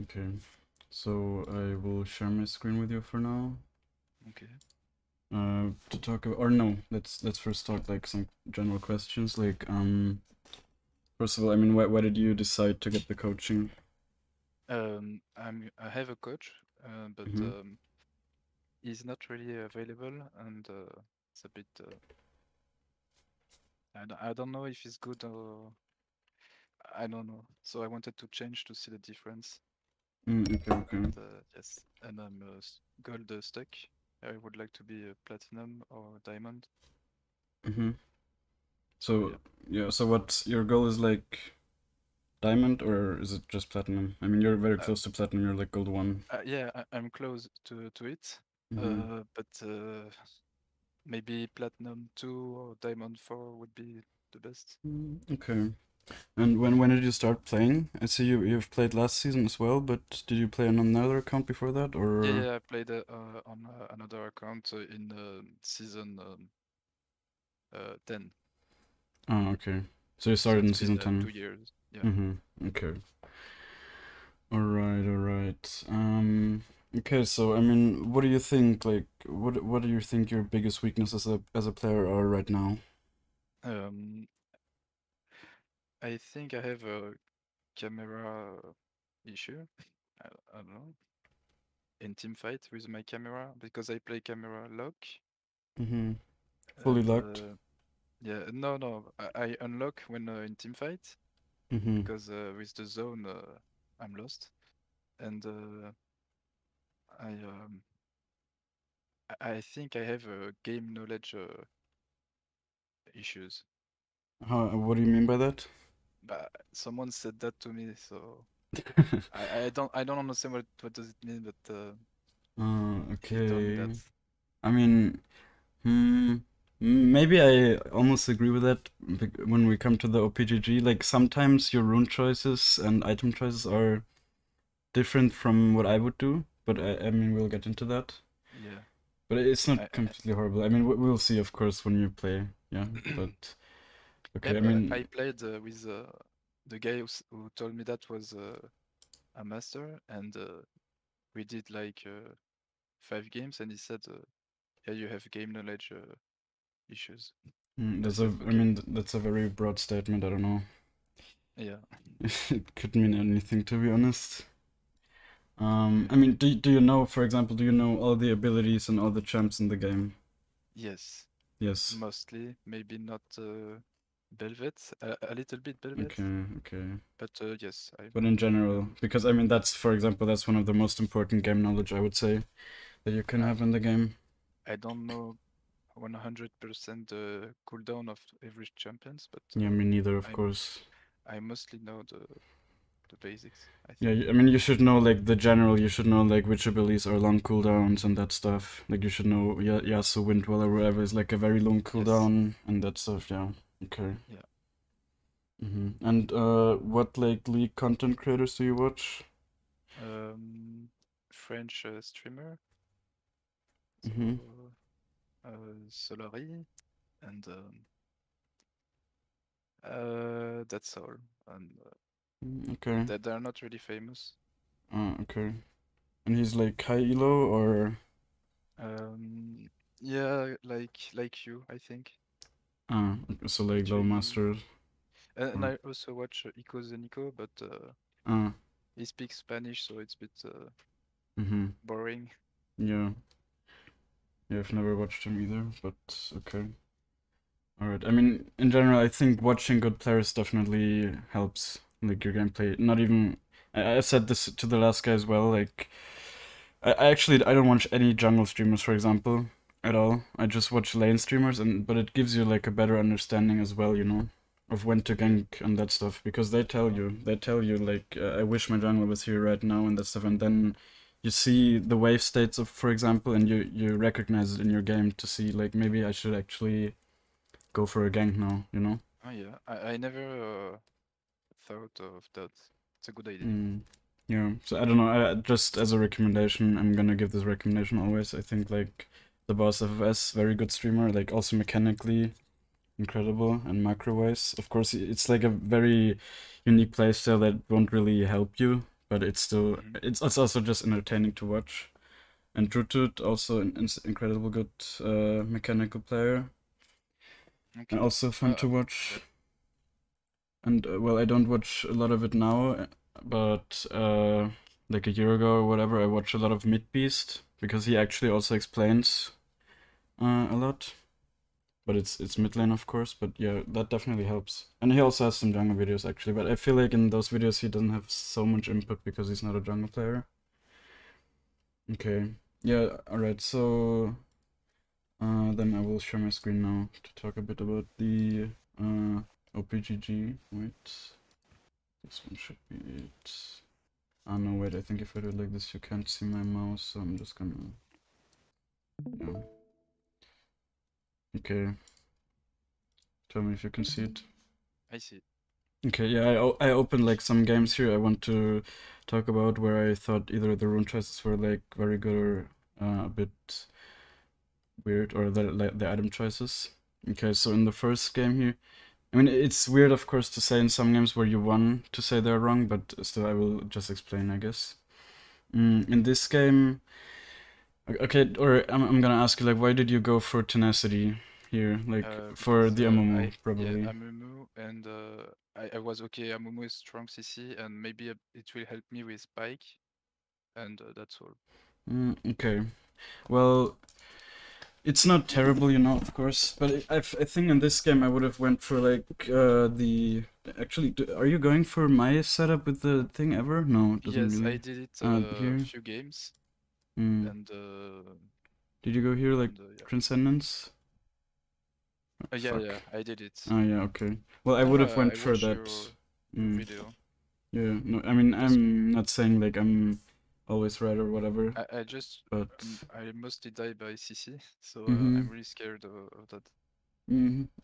Okay. So I will share my screen with you for now. Okay. To talk about, or no, let's first talk like some general questions. Like, first of all, I mean, why did you decide to get the coaching? I have a coach, but Mm-hmm. he's not really available, and it's a bit. I don't know if he's good or I don't know. So I wanted to change to see the difference. Okay, okay. And yes, and I'm gold stuck. I would like to be a platinum or diamond. Mm-hmm. So yeah. So yeah, so what's your goal is like diamond or is it just platinum? I mean, you're very Uh, close to platinum. You're like gold one. yeah, I'm close to it. Mm-hmm. But maybe platinum 2 or diamond 4 would be the best. Okay. And when did you start playing? I see you've played last season as well, but did you play on another account before that Yeah, or? yeah, I played on another account in season 10. Oh, okay. So you So started it's in been season 10. 2 years. Yeah. Mm-hmm. Okay. All right, all right. Okay, so I mean, what do you think, like, what do you think your biggest weaknesses as a player are right now? Um, I think I have a camera issue. I don't know. In team fight with my camera because I play camera lock Mm-hmm. Fully and locked? yeah, no, I unlock when in team fight Mm-hmm. because with the zone I'm lost and I um I think I have game knowledge issues. What do you mean by that? But someone said that to me, so I don't understand what does it mean, but he told me that. Okay. I mean, hmm, maybe I almost agree with that when we come to the OPGG. Like, sometimes your rune choices and item choices are different from what I would do, but I mean, we'll get into that. Yeah, But it's I, not completely horrible. I mean, we'll see, of course, when you play. Yeah, but yeah, okay. I but I mean, played with the guy who told me that was a master, and we did like 5 games, and he said, "Yeah, you have game knowledge issues." I that's said, a. I "Okay, mean, that's a very broad statement. I don't know. yeah, It could mean anything, to be honest. okay, I mean, do you know, for example, do you know all the abilities and all the champs in the game? yes, Yes. mostly, maybe not Belvet, a little bit Belvet, Okay. Okay. but yes, But in I general, know. because I mean, that's, for example, that's one of the most important game knowledge I would say that you can I have in the game. I don't know 100% the cooldown of every champions, but Yeah, me neither, of I course. I mostly know the basics, I Yeah, think. I mean, you should know like the general. You should know like which abilities are long cooldowns and that stuff. Like you should know, yeah, Yasuo, Windwell, or whatever is like a very long Yes, cooldown and that stuff. Yeah. Okay. yeah. And what like league content creators do you watch? French streamer, Mm-hmm. so Solari, and that's all. And Okay. that they're not really famous. Okay. And he's like high elo or Um, yeah, like you, I think. so like Not low really. master And or I also watch Ico Zenico, but uh. he speaks Spanish, so it's a bit Mm-hmm. boring. Yeah. Yeah, I've never watched him either, but okay. Alright, I mean, in general, I think watching good players definitely helps, like, your gameplay. Not even... I said this to the last guy as well, like... I actually, I don't watch any jungle streamers, for example, at all. I just watch lane streamers, but it gives you, like, a better understanding as well, you know? Of when to Okay. gank and that stuff, because they tell you, like, I wish my jungle was here right now and that stuff, and then you see the wave states of, for example, and you recognize it in your game to see, like, maybe I should actually go for a gank now, you know? Oh yeah, I never thought of that. It's a good idea. Mm, yeah, so I don't know, just as a recommendation, I'm gonna give this recommendation always. I think, like, the Boss FFS, very good streamer, like, also mechanically incredible and macro-wise. Of course, it's like a very unique playstyle that won't really help you, but it's still Mhm. it's also just entertaining to watch. And Drutut, also an incredible good mechanical player, and Okay. also fun to Yep. watch. And well, I don't watch a lot of it now, but like a year ago or whatever, I watched a lot of Beast because he actually also explains a lot. But it's mid lane, of course. But yeah, that definitely helps. And he also has some jungle videos actually. But I feel like in those videos he doesn't have so much input because he's not a jungle player. Okay. Yeah. All right. So then I will share my screen now to talk a bit about the OPGG. Wait. This one should be it. Ah no, wait. I think if I do it like this, you can't see my mouse. So I'm just gonna. Yeah. Okay. Tell me if you can see it. I see. Okay, yeah, I opened like some games here I want to talk about where I thought either the rune choices were like very good or a bit weird, or the item choices. Okay, so in the first game here, I mean it's weird of course to say in some games where you won to say they're wrong, but still I will just explain, I guess. In this game, okay, or I'm gonna ask you like why did you go for tenacity here, like for Because the Amumu yeah, probably. Amumu, and I was okay. Amumu is strong CC, and maybe it will help me with Pike, and that's all. Okay, well. It's not terrible, of course, but I think in this game I would have went for like the actually. Are you going for my setup with the thing ever? No, it doesn't Yes, I really. did it a Here. few games, Hmm. and Did you go here like yeah. Transcendence? Oh, Yeah, fuck. yeah, I did it. Oh yeah, okay. Well, I No, would no, have went I for watched that. your Mm. video. Yeah. No, I mean Just I'm not saying like I'm always right or whatever, I just but. I mostly die by CC, so Mm-hmm. I'm really scared of that.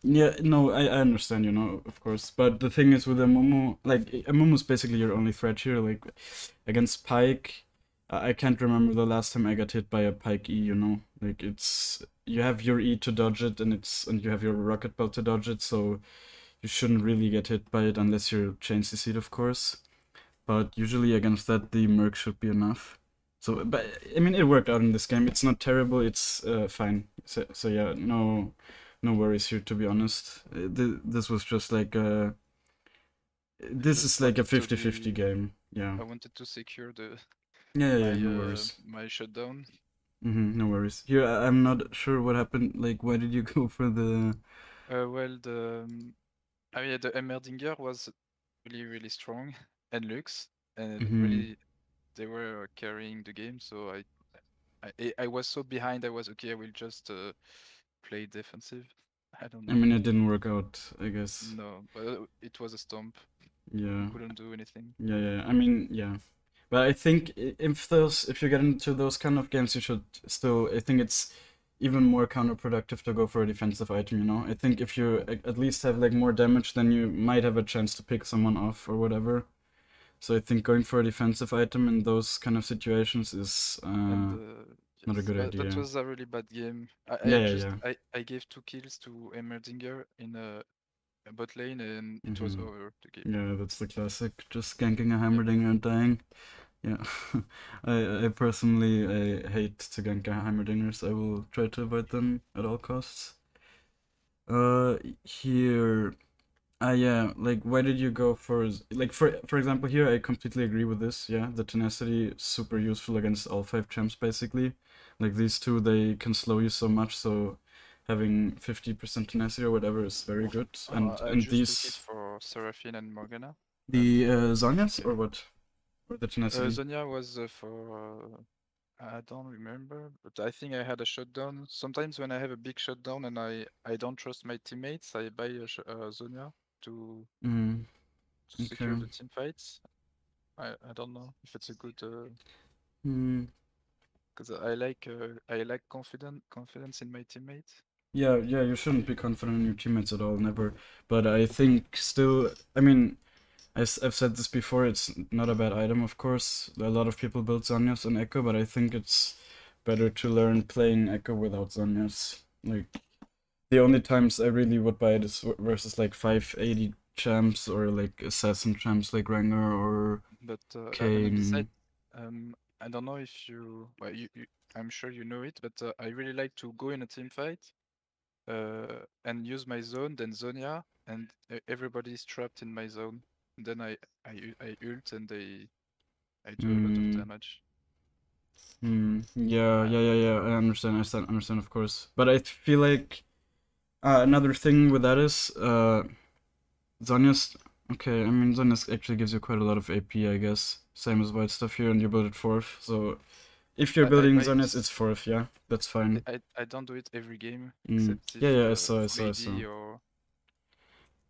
Yeah, no, I understand, of course. But the thing is with a Momo, like a Momo's basically your only threat here. Like against Pike, I can't remember the last time I got hit by a Pike E. Like it's you have your E to dodge it, and you have your rocket belt to dodge it, so you shouldn't really get hit by it unless you're chain CC'd, of course. But usually against that, the Merc should be enough. So, but I mean, it worked out in this game. It's not terrible. It's fine. So yeah, no worries here. To be honest, this was just like I this is just like a wanted to 50-50 game. Yeah. I wanted to secure the Yeah, yeah, my yeah. No worries. my shutdown. No worries. Here, I'm not sure what happened. Like, why did you go for the? Well, I mean, the Emmerdinger was really strong, and Lux, and Hmm. really they were carrying the game. So I was so behind. I was okay. I will just play defensive. I don't I know. mean, it didn't work out, I guess. No, but it was a stomp. We Yeah. couldn't do anything. Yeah, yeah. I mean, yeah. But I think if you get into those kind of games, you should still. I think it's even more counterproductive to go for a defensive item. I think if you at least have like more damage, then you might have a chance to pick someone off or whatever. So I think going for a defensive item in those kind of situations is And not a yes, good that idea. was a really bad game. Yeah, I yeah, just yeah. I gave 2 kills to Emmerdinger in a bot lane, and it was Hmm. over the game. Yeah, that's the classic. Just ganking a Yep. Heimerdinger and dying. Yeah, I personally I hate to gank Heimerdingers. I will try to avoid them at all costs. Here, yeah, like why did you go for like for example here I completely agree with this. Yeah, the tenacity is super useful against all 5 champs basically. Like these two, they can slow you so much, so having 50% tenacity or whatever is very good. And I and just took it these for Seraphine and Morgana, and the it's Zhonya's or okay. what? Or the tenacity? Zonia was for I don't remember, but I think I had a shutdown. Sometimes when I have a big shutdown and I don't trust my teammates, I buy Zonia to Mm, secure okay. the team fights. I don't know if it's a good Hmm. because I like confidence in my teammates. Yeah, yeah, you shouldn't be confident in your teammates at all, never. But I think still, I mean, I've said this before, it's not a bad item, of course. A lot of people build Zanyas and Ekko, but I think it's better to learn playing Ekko without Zanyas. Like, the only times I really would buy it is versus like 580 champs or like assassin champs like Ranger or But Okay. and besides, I don't know if you, well, I'm sure you know it, but I really like to go in a team fight and use my zone, then Zonia, and everybody is trapped in my zone. And then I ult and I do a lot of Mm, damage. yeah, Uh, yeah, yeah, yeah. I understand, understand, of course. But I feel like another thing with that is Zonya's. Okay, I mean Zonya's actually gives you quite a lot of AP, I guess. Same as white stuff here, and you build it fourth. So if you're I building might Zonya's, it's fourth. Yeah, that's fine. I don't do it every game except Yeah, if yeah. I full saw, I saw. AD or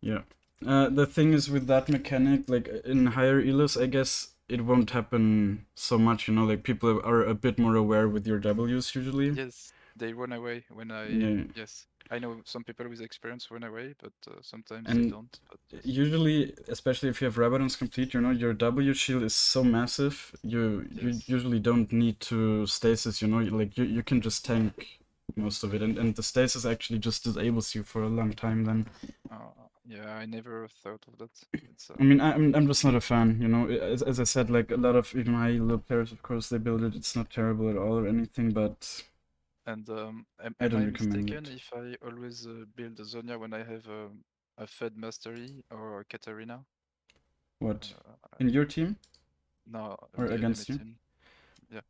Yeah. The thing is with that mechanic, like in higher elos, I guess it won't happen so much, you know, like people are a bit more aware with your Ws usually. yes, they run away when I Yeah. yes. I know some people with experience run away, but sometimes they And don't. But yes, usually, especially if you have Rabadon's complete, you know, your W shield is so massive, you yes. usually don't need to stasis, you know, like you can just tank most of it, and the stasis actually just disables you for a long time then. Yeah, I never thought of that. It's I mean, I'm just not a fan, you know. As I said, like a lot of even high elo players, of course, they build it. It's not terrible at all or anything, but and I am don't I recommend mistaken it. if I always build a Zonia when I have a Fed Mastery or a Katarina? What? Uh, In your team no, or the enemy against you? team. Yeah,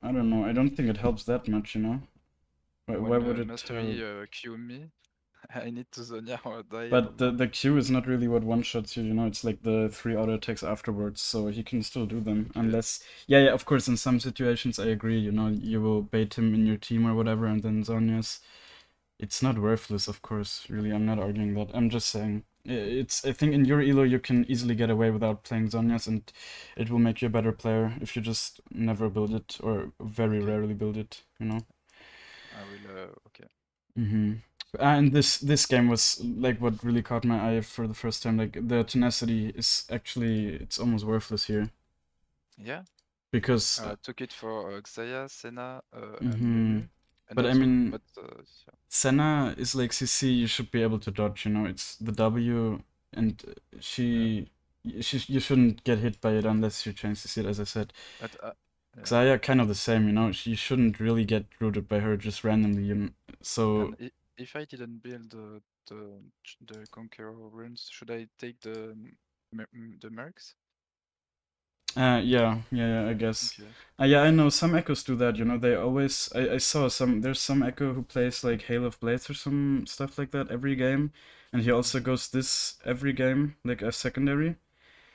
I don't know. I don't think it helps that much, you know. Why when would it help? Mastery Q me, I need to Zonia or die. I But don't know. the Q is not really what one-shots you, you know, it's like the three auto attacks afterwards, so he can still do them. Okay, Unless, yeah, yeah, of course, in some situations I agree, you know, you will bait him in your team or whatever, and then Zhonya's. It's not worthless, of course, really, I'm not arguing that. I'm just saying, it's, I think in your elo you can easily get away without playing Zhonya's, and it will make you a better player if you just never build it, or very okay, rarely build it, you know? I will. Okay. Mm-hmm. And this game was like what really caught my eye for the first time. Like the tenacity is actually it's almost worthless here Yeah, because took it for Xayah, Senna, and mm-hmm. Nunu, and But I also, mean but Senna is like CC. You should be able to dodge. You know, it's the W, and yeah, you shouldn't get hit by it unless you change CC. As I said, but yeah. Xayah kind of the same. You know, you shouldn't really get rooted by her just randomly. So And if I didn't build the Conqueror runes, should I take the mercs? Yeah, yeah, yeah, I guess. Okay. Yeah, I know some echoes do that, you know, they always, I saw there's some echo who plays like Hail of Blades or some stuff like that every game, and he also Mm-hmm. goes this every game, like a secondary,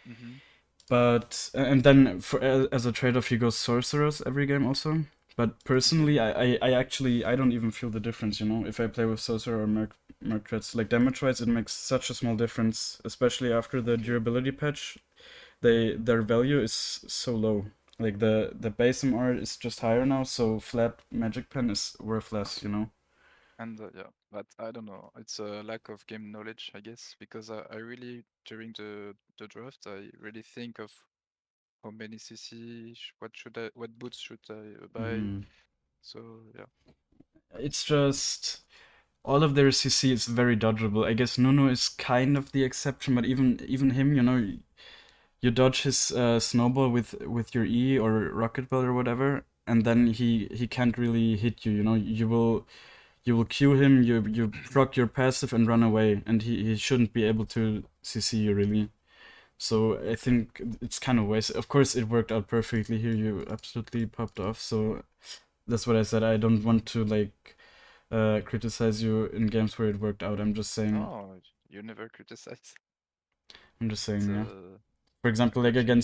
Mm-hmm. but, and then for, as a trade-off he goes Sorcerers every game also, but Okay. personally, I actually, I don't even feel the difference, you know, if I play with Sorcerer or Merc Threats, like damage-wise it makes such a small difference, especially after the Okay. durability patch, their value is so low. Like the base MR is just higher now, so flat magic pen is worth less, you know. And yeah, but I don't know. It's a lack of game knowledge, I guess, because I really during the draft I really think of how many CC, what boots should I buy. Hmm. So yeah. It's just all of their CC is very dodgeable. I guess Nunu is kind of the exception, but even him, you know, you dodge his snowball with your E or rocket ball or whatever, and then he can't really hit you. You know, you will Q him, you proc your passive and run away, and he shouldn't be able to CC you really. So I think it's kind of wasted. Of course, it worked out perfectly here. You absolutely popped off. So that's what I said. I don't want to like criticize you in games where it worked out. No, you never criticize. I'm just It's saying, yeah. For example, like watching it, but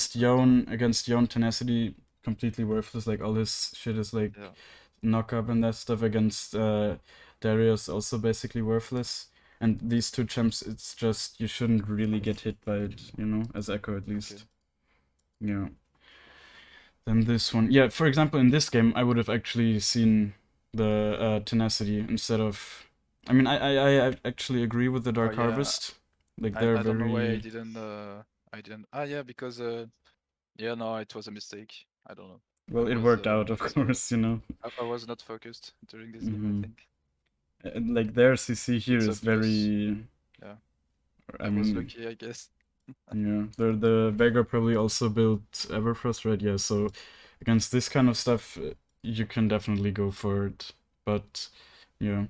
Against Yon Tenacity, completely worthless. Like all his shit is like yeah. knock up and that stuff. Against Darius, also basically worthless. And these two champs, it's just you shouldn't really get hit by it, you know, as Echo at Okay. least. Yeah. Then this one, yeah. For example, in this game, I would have actually seen the tenacity instead of. I mean, I actually agree with the Oh Dark yeah. Harvest. Like they're I don't know why very I didn't yeah, because yeah, no, it was a mistake. I don't know. well. It worked out, of It was course, you know. I was not focused during this game, I Hmm. think. And like their CC here It's is obvious. very. Yeah. I I was mean, lucky, I guess. Yeah, the Vega probably also built Everfrost, right? Yeah, so against this kind of stuff, you can definitely go for it. But yeah,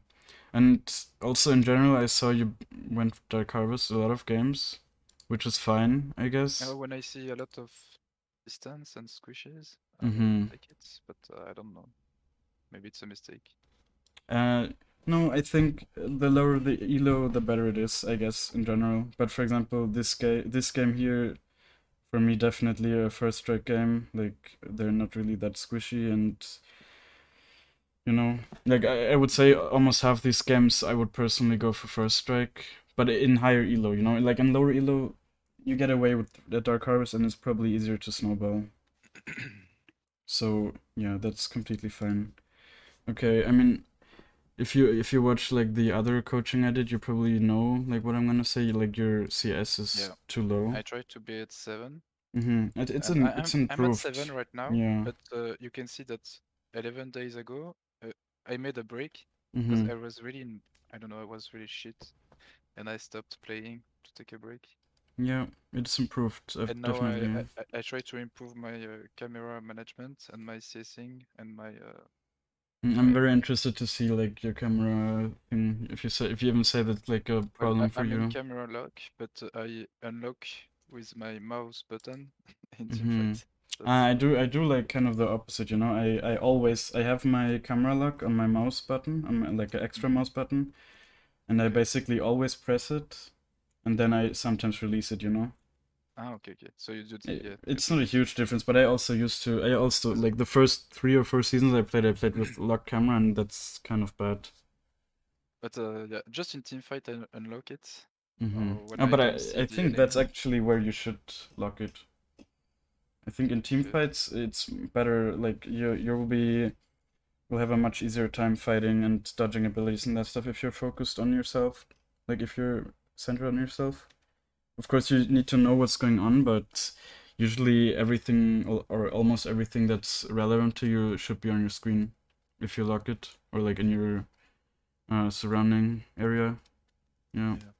and also in general, I saw you went Dark Harvest a lot of games, which is fine, I guess. When I see a lot of distance and squishes, I Mm-hmm. like it, but I don't know. Maybe it's a mistake. Uh, no, I think the lower the elo, the better it is, I guess, in general. But for example, this game here, for me, definitely a first strike game. Like they're not really that squishy, and you know, like I would say almost half these games I would personally go for first strike, but in higher elo, you know, like in lower elo, you get away with the Dark Harvest, and it's probably easier to snowball. So yeah, that's completely fine. Okay, I mean, if you watch like the other coaching I did, you probably know like what I'm gonna say. Like your CS is Yeah, too low. I try to be at 7, It's and it's I'm at 7 improved. right now, Yeah. but you can see that 11 days ago, I made a break because Mm-hmm. I was really I don't know, I was really shit, and I stopped playing to take a break. Yeah, it's improved And now definitely. I try to improve my camera management and my CSing and my I'm very firing. interested to see like your camera thing. If you even say that's like a Well, problem for I'm in you. camera lock, but I unlock with my mouse button in Mm-hmm. teamfight. That's I do like kind of the opposite, you know. I have my camera lock on my mouse button, on my, like an extra Mhm. mouse button, and I Okay. basically always press it, and then I sometimes release it, you know. Ah, okay, okay. So you do the It's not a opposite. huge difference, but I also 'Cause, like the first 3 or 4 seasons I played with lock camera, and that's kind of bad. but yeah, just in teamfight I unlock it, Mm-hmm. or when Oh, I but don't I see I the think that's enemy. actually where you should lock it. I think in team Okay. fights it's better. Like you'll have a much easier time fighting and dodging abilities and that stuff if you're focused on yourself. Like if you're centered on yourself. Of course, you need to know what's going on, but usually everything or almost everything that's relevant to you should be on your screen if you lock it or like in your surrounding area. Yeah. Yeah.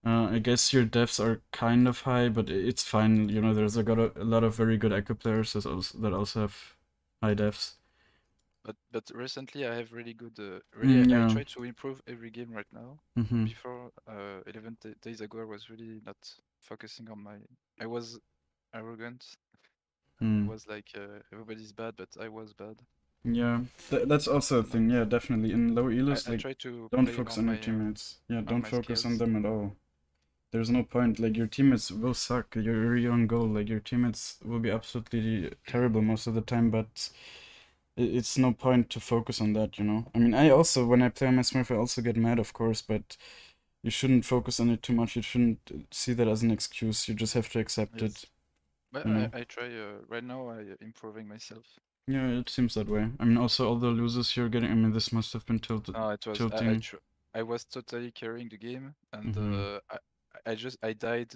I guess your devs are kind of high, but it's fine. You know, there's a lot of very good Ekko players that also have high devs. But recently I have really good really I Yeah. try to improve every game right now. Mm-hmm. Before 11 days ago I was really not focusing on my I was arrogant and I Mm. was like everybody's bad but I was bad. Yeah. That's also a And thing. Yeah, definitely. In low elos, I like, try to don't playing focus on your teammates. Yeah, on don't my focus on skills. them at all. There's no point. Like, your teammates will suck. You're your own goal. Like, your teammates will be absolutely terrible most of the time, but it's no point to focus on that, you know? I mean, I also, when I play on my Smurf, I also get mad, of course, but you shouldn't focus on it too much. You shouldn't see that as an excuse. You just have to accept it, Yes. But you know? I try right now I improving myself. Yeah, it seems that way. I mean, also all the losers you're getting. I mean, this must have been It was tilting. I was totally carrying the game and Mm-hmm. I died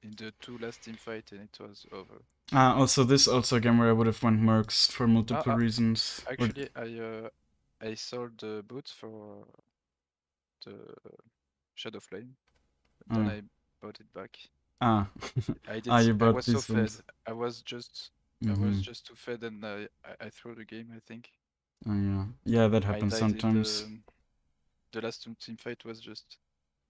in the two last team fight and it was over. Also, this also a game where I would have went Mercs for multiple reasons. Or Actually, I sold the boots for the Shadow Flame, then uh, I bought it back. ah, I did. you I bought was so these fed. ones. I was Mm-hmm. just too fed, and I threw the game. I think Oh, yeah, yeah, that I happens died in sometimes. the last team fight was just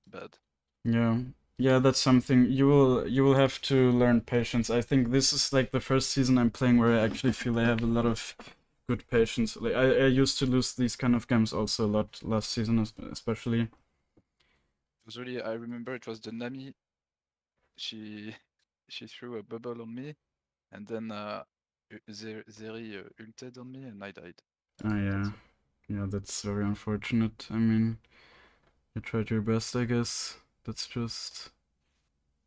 bad. Yeah, yeah, that's something you will have to learn patience. I think this is like the first season I'm playing where I actually feel I have a lot of good patience. Like I used to lose these kind of games also a lot last season, especially. It was really. I remember it was the Nami. She she threw a bubble on me, and then Zeri ulted on me, and I died. Oh yeah, That's all. yeah, that's very unfortunate. I mean, you tried your best, I guess. That's just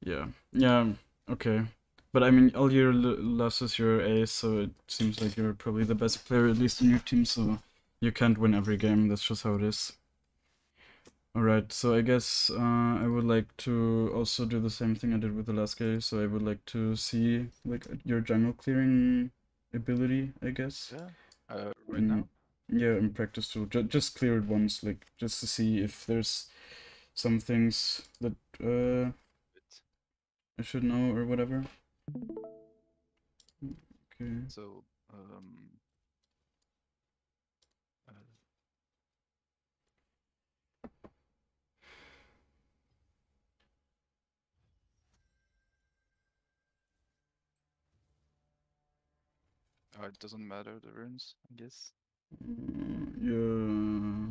yeah, yeah, okay. But I mean, all your losses, you're ace, so it seems like you're probably the best player, at least in your team. So you can't win every game. That's just how it is. Alright, so I guess I would like to also do the same thing I did with the last guy. So I would like to see like your jungle clearing ability, I guess. Yeah. Right In now. yeah, in practice too. Just clear it once, like just to see if there's some things that I should know or whatever. Okay. So uh, it doesn't matter the runes, I guess. Yeah,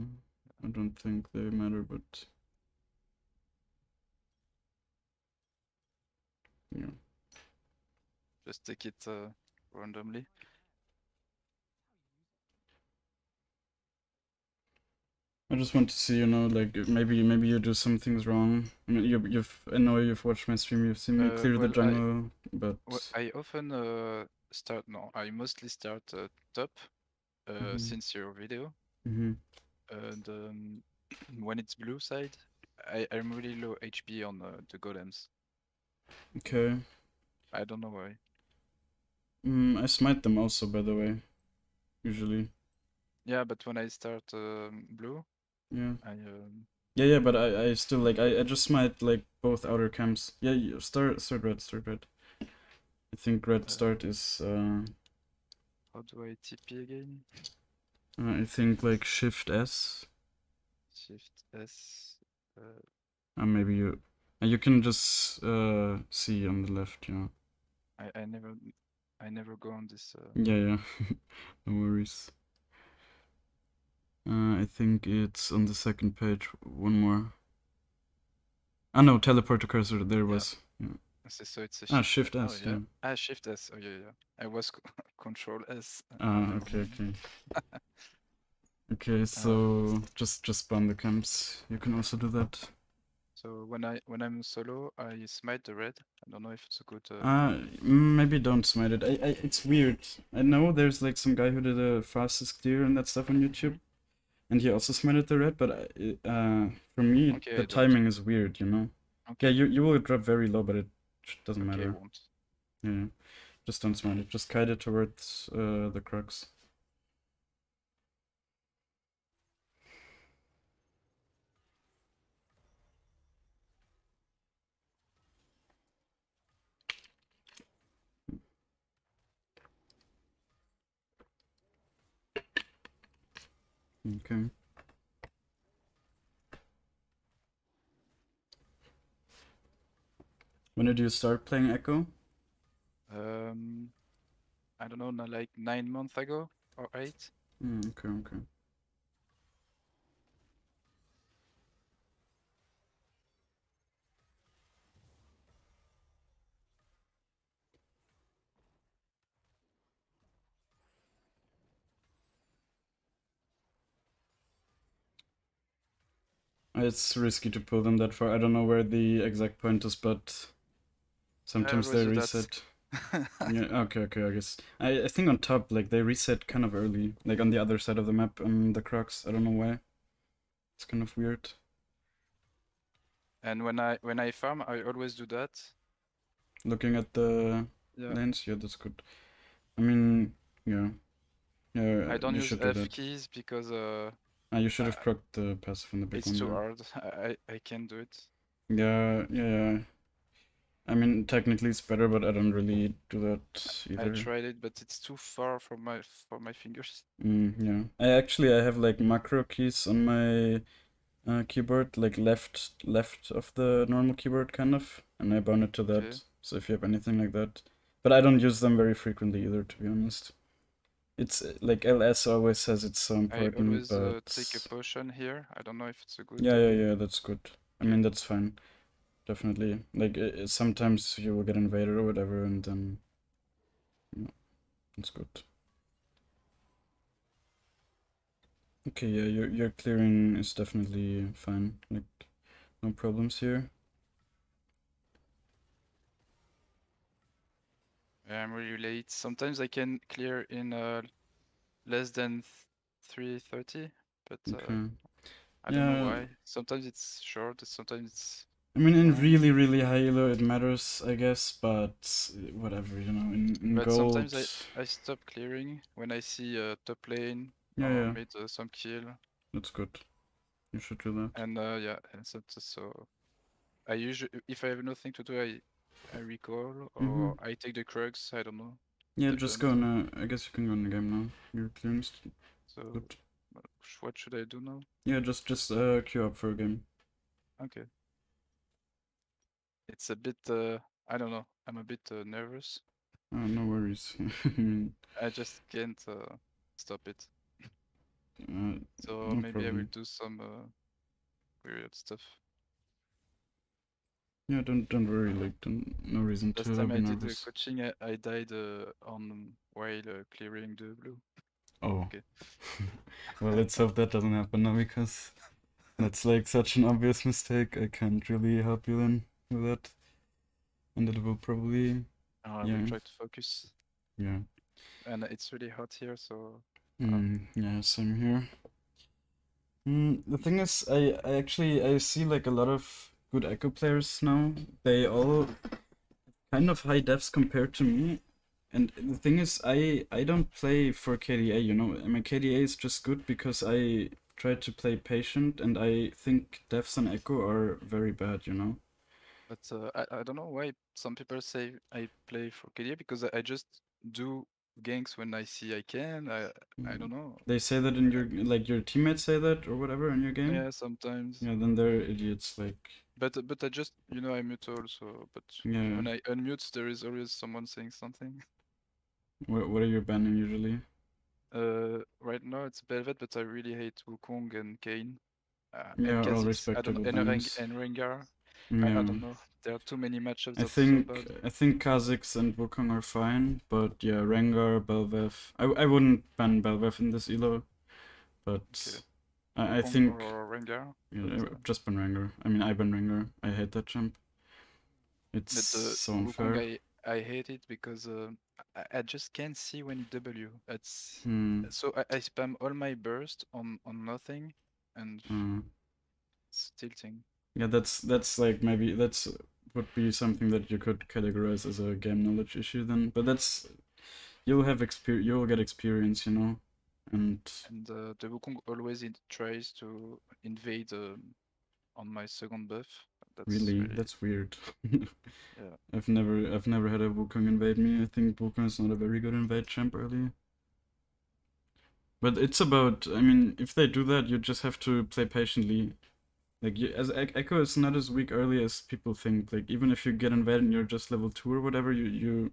I don't think they matter, but yeah. Just take it randomly. I just want to see, like maybe you do some things wrong. I mean, I know you've watched my stream, you've seen me clear the Well, jungle, but I often I mostly start top since your video, and when it's blue side, I'm really low HP on the golems. okay. I don't know why. I smite them also, by the way, usually. Yeah, but when I start blue, Yeah. I Yeah, but I still like I just smite like both outer camps. Yeah, start red. I think red start is how do I TP again? I think like Shift S. Shift S. Maybe you can just see on the left, yeah. I never go on this. Yeah. No worries. I think it's on the second page. One more. Ah no, teleport to cursor. There was. Yeah. So it's a Shift Oh S. yeah. Yeah. Shift S. Oh yeah. I was Control S. Never Okay. mind. Okay. Okay. So just spawn the camps. You can also do that. So when I'm solo, I smite the red. I don't know if it's a good. Maybe don't smite it. It's weird. I know there's like some guy who did a fastest clear and that stuff on YouTube, and he also smited the red. But for me, Okay, the I don't. timing is weird. Okay. Yeah, you will drop very low, but it doesn't Okay, I matter. won't. Yeah, just don't smite it. Just kite it towards the crux. Okay. When did you start playing Ekko? I don't know, like 9 months ago or 8. Okay. It's risky to pull them that far. I don't know where the exact point is, but sometimes they reset. Yeah, okay, I guess. I think on top, like, they reset kind of early. Like, on the other side of the map, on the crux. I don't know why. It's kind of weird. And when I farm, I always do that. Looking at the lanes, yeah, that's good. I mean, yeah. Yeah, I don't you use should do F that. keys because You should have procced the passive on the big it's one too there. hard. I can't do it. Yeah. I mean, technically it's better, but I don't really do that I either. tried it, but it's too far from my fingers. Yeah. I have like macro keys on my keyboard, like left of the normal keyboard kind of, and I bound it to that. Okay. So if you have anything like that, but I don't use them very frequently either, to be honest. It's like LS always says it's so I important, always but take a potion here. I don't know if it's a good. yeah, that's good. I mean, that's fine, definitely. Like sometimes you will get invaded or whatever, and then it's good. Okay, yeah, your clearing is definitely fine. Like, no problems here. Yeah, I'm really late. Sometimes I can clear in less than 3:30, but Okay. I don't know why. Sometimes it's short, sometimes it's I mean, in long. really, really high elo, it matters, I guess, but whatever, in But gold. sometimes I stop clearing when I see a top lane Yeah, or yeah, made some kill. that's good. You should do that. And yeah, and so I usually, if I have nothing to do, I recall, Mm-hmm. or I take the Krugs, I don't know. Yeah, just go Depends. on. I guess you can go in the game now. You're clearing. So, Good. what should I do now? Yeah, just queue up for a game. Okay. It's a bit, I don't know. I'm a bit nervous. No worries. I just can't stop it. So No maybe I will problem. do some weird stuff. Yeah, don't worry. Like, no reason Last to time be I did the nervous. coaching, I died on while clearing the blue. Oh, Okay. well, let's hope that doesn't happen now because that's like such an obvious mistake. I can't really help you then with that, and it will probably, I will yeah, try to focus. yeah. And it's really hot here, so Yeah, same here. The thing is, I actually I see like a lot of good Echo players now. They all kind of high devs compared to me. And the thing is, I don't play for KDA, you know. I mean, KDA is just good because I try to play patient, and I think devs on Echo are very bad, you know. but I don't know why some people say I play for KDA because I just do ganks when I see I can. I don't know. They say that in your like your teammates say that or whatever in your game. Yeah, sometimes. Yeah, then they're idiots. Like, But I just I mute also. But yeah, when I unmute, there is always someone saying something. what are you banning usually? Right now it's Belvet, but I really hate Wukong and Kane. And Yeah, all Kha'Zix. I don't know, respectable bannings. and Rengar. I Yeah. don't know. There are too many matchups I that are so think bad. I think Kha'Zix and Wukong are fine, but yeah, Rengar, Belvev. I wouldn't ban Belvev in this elo, Okay. but I Wukong think or Rengar, but yeah, just ban Rengar. I mean, I ban Rengar. I hate that champ. It's so Wukong unfair. I hate it because I just can't see when he W. It's Hmm. so I spam all my burst on nothing, and Uh, it's tilting. yeah, that's like maybe that's would be something that you could categorize as a game knowledge issue then. But that's you'll get experience, you know, and And the Wukong always tries to invade on my second buff. That's really really that's weird. yeah. I've never had a Wukong invade me. I think Wukong is not a very good invade champ early. But it's about, I mean, if they do that, you just have to play patiently. Like, as Ekko is not as weak early as people think. Like, even if you get invaded and you're just level 2 or whatever, you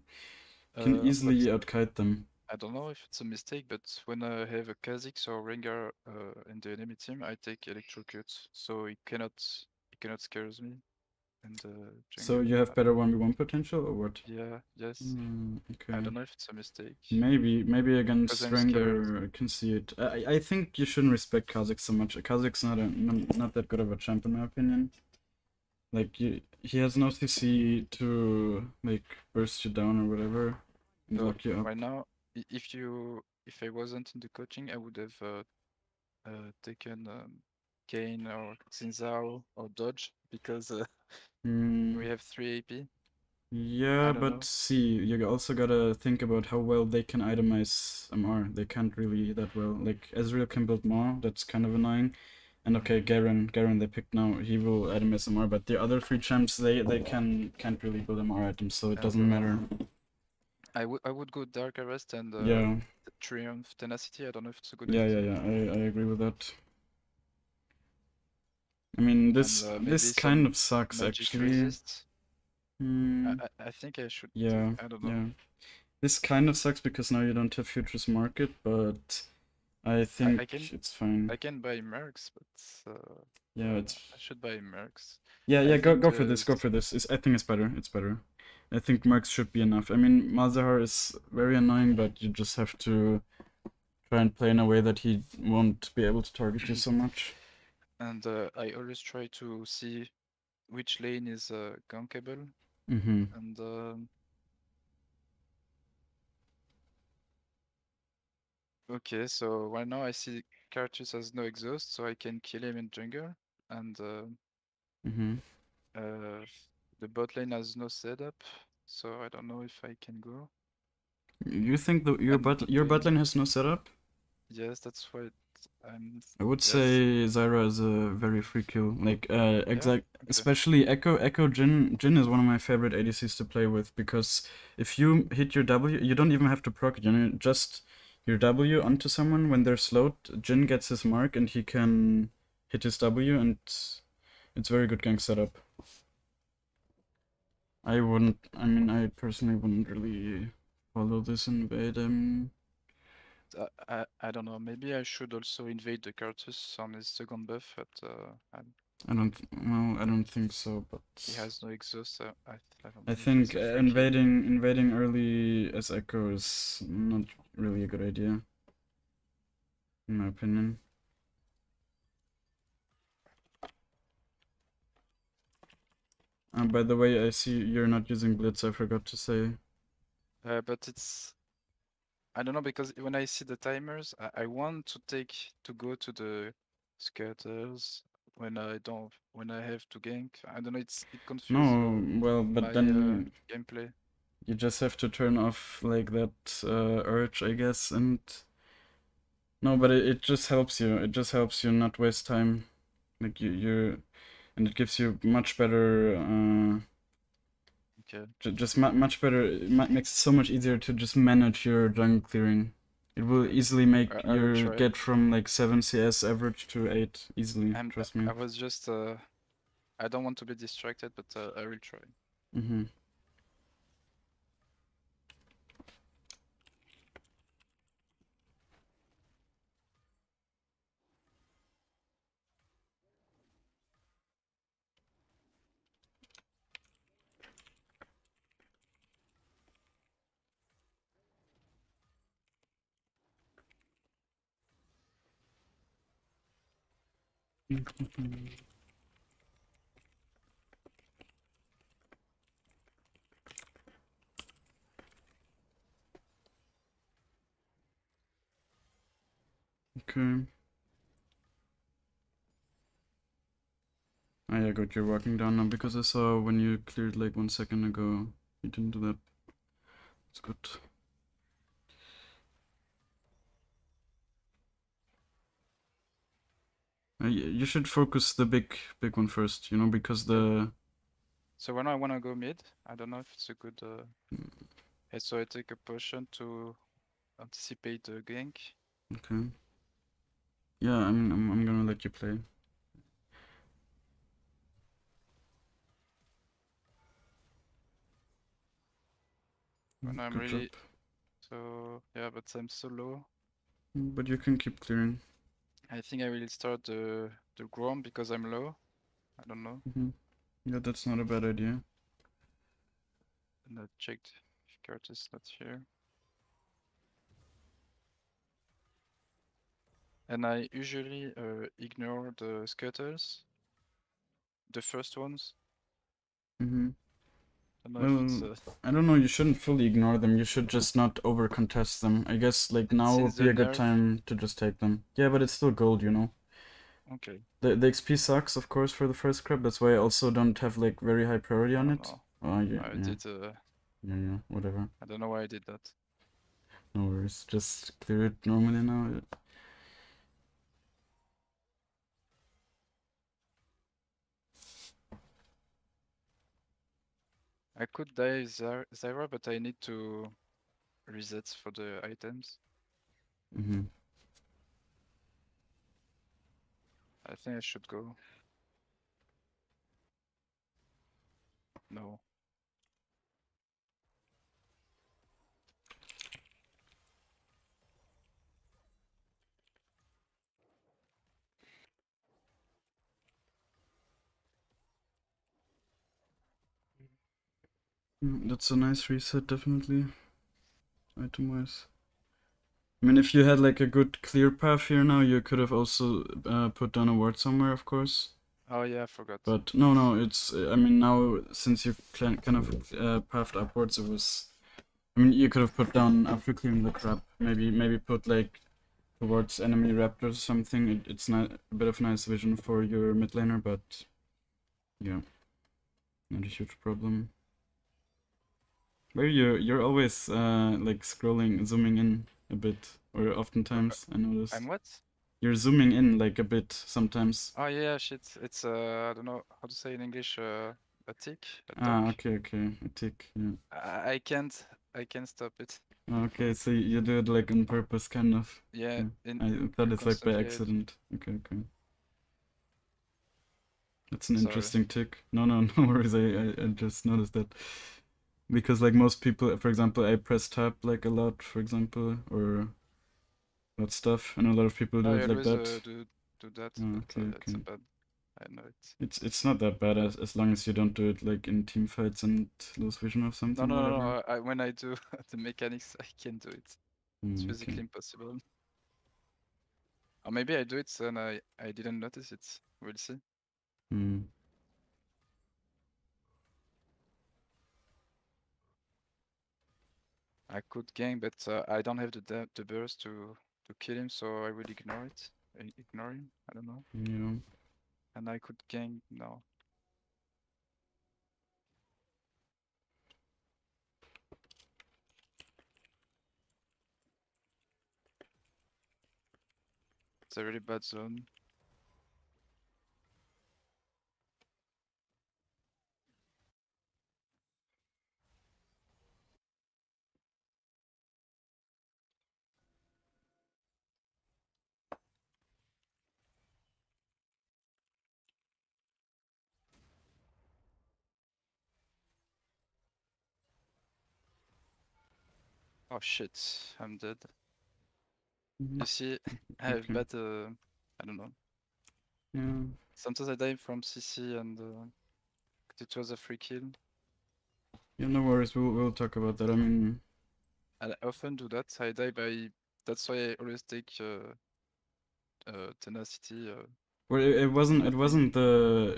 can But easily outkite them. I don't know if it's a mistake, but when I have a Kha'Zix or Rengar in the enemy team, I take electrocute, so he cannot scares me in the So jungle. you have better 1v1 potential or what? Yeah, yes. I Okay. don't know if it's a mistake Maybe because against I'm scared. Rengar I can see it. I think you shouldn't respect Kha'Zix so much. Kha'Zix not that good of a champ in my opinion. Like he has no CC to like burst you down or whatever and So lock you up. right now, if I wasn't in the coaching, I would have taken Kane or Xin or Dodge because Hmm. we have 3 AP. I Yeah, don't but know. see, you also gotta think about how well they can itemize MR. They can't really that well. Like Ezreal can build more, that's kind of annoying. And okay, Mm. Garen they picked now, he will itemize MR, but the other three champs they can't really build MR items, so it And doesn't matter. I would go Dark Arrest and Yeah, Triumph Tenacity. I don't know if it's a good yeah, FT. I agree with that. I mean, And this maybe kind some of sucks magic actually. resist. Hmm. I think I should take. Yeah, I don't know. yeah. This kind of sucks because now you don't have futures market, but I I, think I can it's fine. I can buy Mercs, but Yeah, it's I should buy Mercs. yeah. I Go think go for this. the Go for this. I think it's better. It's better. I think Mercs should be enough. I mean, Malzahar is very annoying, but you just have to try and play in a way that he won't be able to target you so much. and I always try to see which lane is gankable Mm-hmm. and okay, so right now I see Cartus has no exhaust, so I can kill him in jungle, and Mm-hmm. uh, the bot lane has no setup, so I don't know if I can go. You think And your bot lane has no setup? yes, that's why I would yes. say Zyra is a very free kill. Like, Yeah. Okay. especially Ekko Jin is one of my favorite ADCs to play with because if you hit your W, you don't even have to proc it. You know, just your W onto someone when they're slowed. Jin gets his mark and he can hit his W, and it's very good gank setup. I wouldn't. I mean, I personally wouldn't really follow this invade. I don't know. Maybe I should also invade the Curtis on his second buff, but I don't. Well, I don't think so. But he has no exhaust. I don't I know. Maybe think it's a free kill. invading early as Ekko is not really a good idea, in my opinion. By the way, I see you're not using Blitz. I forgot to say. But it's I don't know because when I see the timers, I want to go to the scatters when I have to gank. I don't know. It confuses No, well, but my then gameplay. you just have to turn off like that urge, I guess, and no, but it just helps you. It just helps you not waste time. Like and it gives you much better. Okay. Just much better. It makes it so much easier to just manage your jungle clearing. It will easily make I will your try. get from like 7 CS average to 8 easily. Trust me. I was just I don't want to be distracted, but I will try. Mm-hmm. Okay. Oh yeah, good. You're walking down now because I saw when you cleared like 1 second ago. You didn't do that. It's good. You should focus the big one first. You know, because the. So when I wanna go mid, I don't know if it's a good. Mm, So I take a potion to anticipate the gank. okay. Yeah, I mean, I'm gonna let you play. When I'm Good job. really so yeah, but I'm so low. But you can keep clearing. I think I will start the Grom because I'm low. I don't know. Yeah, that's not a bad idea. And I checked if Curtis not here. And I usually ignore the scuttles, the first ones. I don't know if it's Well, I don't know, you shouldn't fully ignore them. You should just not over contest them. I guess like now since would be the a good nerf. time to just take them. Yeah, but it's still gold, you know. Okay. The XP sucks, of course, for the first crab. That's why I also don't have like very high priority I on don't it. know. Oh yeah, I yeah, did. yeah, whatever. I don't know why I did that. No worries. Just clear it normally now. I could die Zyra, but I need to reset for the items. Mm-hmm. I think I should go. No. That's a nice reset, definitely. Item-wise. I mean, if you had like a good clear path here now, you could have also put down a ward somewhere, of course. Oh yeah, I forgot. But no, it's. I mean, now since you've kind of pathed upwards, it was. I mean, you could have put down after clearing the trap. Maybe put like towards enemy raptors or something. It's not a bit of nice vision for your mid laner, but yeah, not a huge problem. Where you're always like scrolling, zooming in a bit, or oftentimes I noticed. I'm what? You're zooming in like a bit sometimes. Oh yeah, shit. It's I don't know how to say in English. A tick, a Ah, tock. okay, okay. A tick, yeah. I can't stop it. Okay, so you do it like on purpose, kind of. Yeah, Okay. in I thought it's like by constantly. accident. Okay, okay. That's an Sorry. interesting tick. No, no, no worries. I just noticed that because like most people, for example, I press tab like a lot, for example, or that stuff, and a lot of people do I it like always that. do that, Oh, but okay, yeah, it's a okay. bad. I know it. It's not that bad as long as you don't do it like in team fights and lose vision of No, something, no, no, whatever. no. When I do the mechanics, I can do it. It's Okay. physically impossible. Or maybe I do it and I didn't notice it. We'll see. Hmm. I could gank, but I don't have the burst to kill him, so I will ignore it. Ignore him. I don't know. Yeah. And I could gank now. It's a really bad zone. Oh shit, I'm dead. You see, I have Okay. bad. I don't know. Yeah. Sometimes I die from CC and it was a free kill. Yeah, no worries. We'll talk about that. I mean, I often do that. I die by. That's why I always take tenacity. well, In the lane.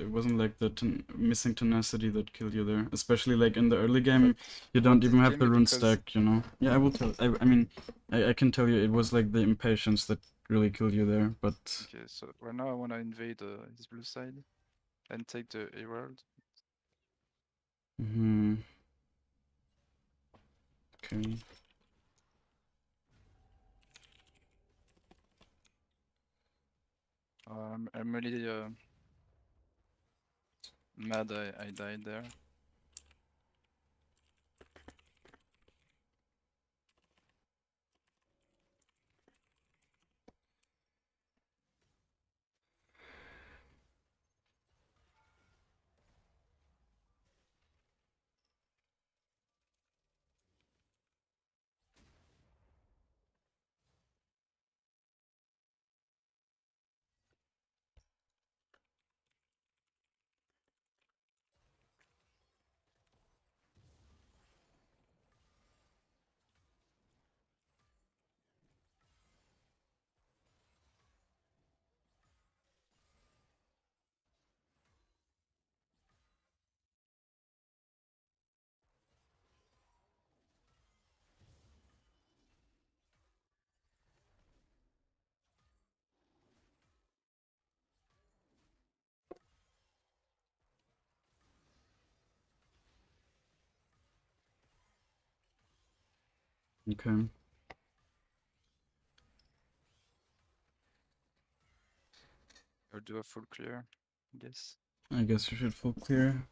it wasn't like the missing tenacity that killed you there. Especially like in the early But game, you what don't did even have kill the me rune because stack, you know. Yeah, I will tell. I mean, I can tell you it was like the impatience that really killed you there. But okay, so right now I wanna invade his blue side and take the herald. hmm, okay. I'm really mad I died there. Okay. Or do a full clear, I guess. I guess you should full clear.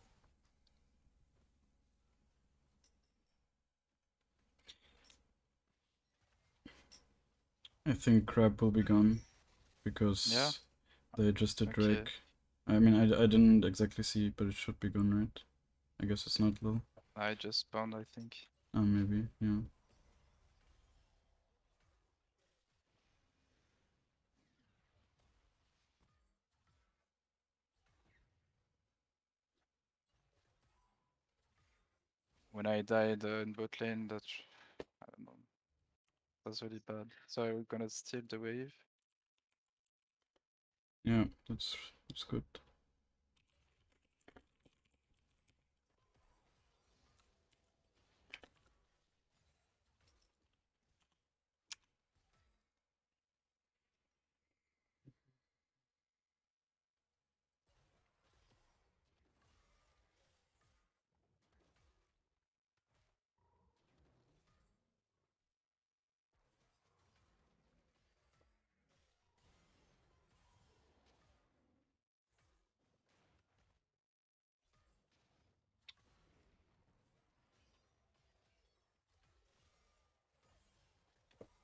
I think crab will be gone Yeah. because they just did Okay. Drake. I mean, I didn't exactly see, but it should be gone, right? I guess it's not low. I just spawned, I think. Maybe, yeah. When I died in bot lane, I don't know. That's really bad. So we're gonna steal the wave. Yeah, that's good.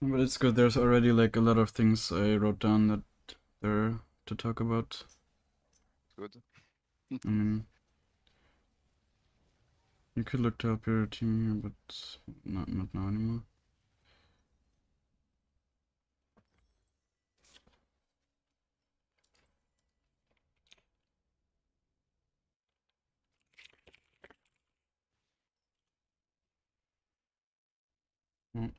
But it's good. There's already like a lot of things I wrote down that there are to talk about. Good. I mean, you could look to help your team here, but not now anymore. Oh.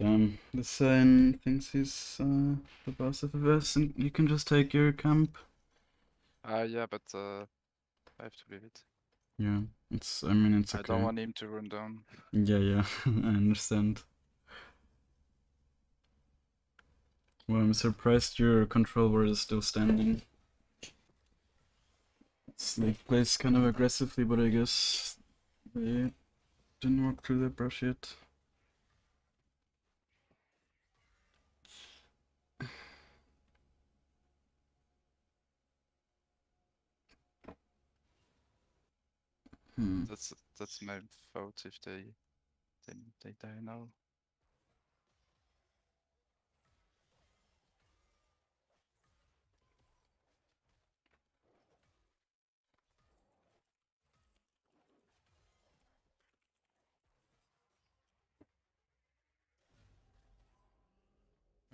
Damn, the sign thinks he's the boss of FS, and you can just take your camp. Yeah, but I have to leave it. Yeah, I mean, it's I okay. don't want him to run down. Yeah, I understand. Well, I'm surprised your control word is still standing. It's like plays kind of aggressively, but I guess they didn't walk through the brush yet. That's my fault if they die now.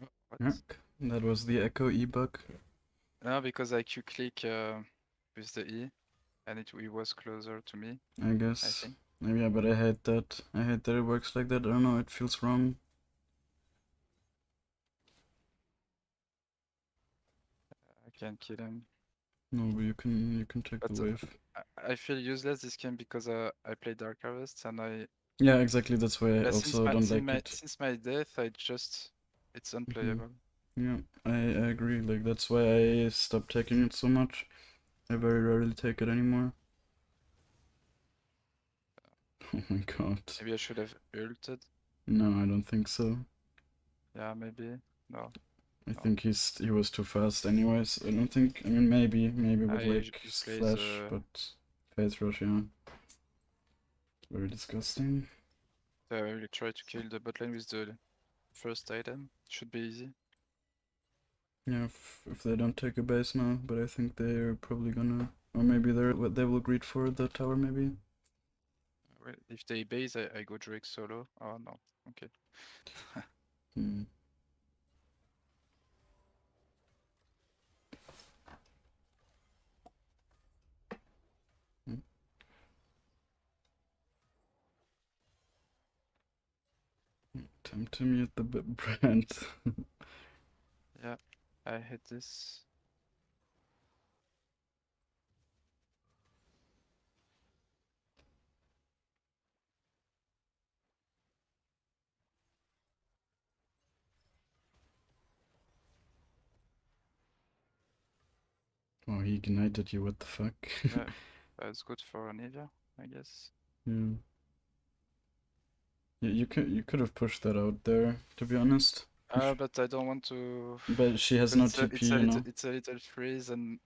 Oh, what? Yuck, that was the Ekko E bug. No, because I Q click with the E and it was closer to me, I I guess. think. Yeah, but I hate that. I hate that it works like that. I don't know, it feels wrong. I can't kill him. No, but you can take But the wave. I feel useless this game because I play Dark Harvest and Yeah, exactly. That's why I yeah, also don't like it. since my death it's unplayable. Yeah, I agree. Like that's why I stopped taking it so much. I very rarely take it anymore. Oh my god. Maybe I should have ulted. No, I don't think so. Yeah, maybe. No. I No. think he was too fast anyways. I don't think, I mean maybe with like You play flash, the but phase rush, yeah. Very disgusting. I will try to kill the bot lane with the first item. Should be easy. Yeah, if they don't take a base now, but I think they're probably gonna, or maybe they will greed for the tower maybe. Well, if they base, I go Drake solo. Oh no. Okay. Hmm. Hmm. Time to mute the brand. Yeah, I hit this. Oh, he ignited you, what the fuck? Yeah, that's good for Anivia, I guess. Yeah. You could have pushed that out there, to be honest. But I don't want to. But she has Because no TP, you know. it's a little freeze, and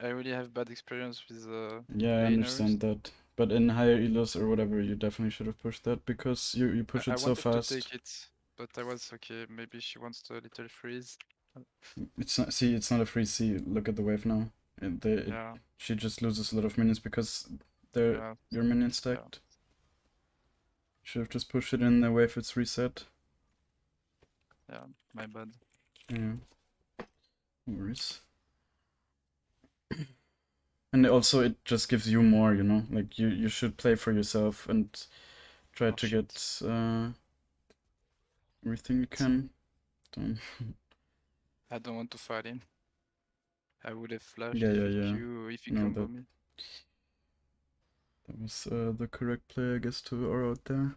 I really have bad experience with Yeah, I laners. understand that. But in higher elos or whatever, you definitely should have pushed that because you push I it so wanted to fast. take it, but I was okay. Maybe she wants the little freeze. It's not. See, it's not a free C. Look at the wave now. Yeah, She just loses a lot of minions because they're yeah, your minion yeah, stacked. Should have just pushed it in the wave. It's reset. yeah. My bad. Yeah. No worries. And also, it just gives you more. You know, like you should play for yourself and try Oh to shit. get everything you can. Don't. I don't want to fight him. I would have flashed Yeah, yeah, yeah. if he No, combo that me. that was the correct play, I guess, to aura out there.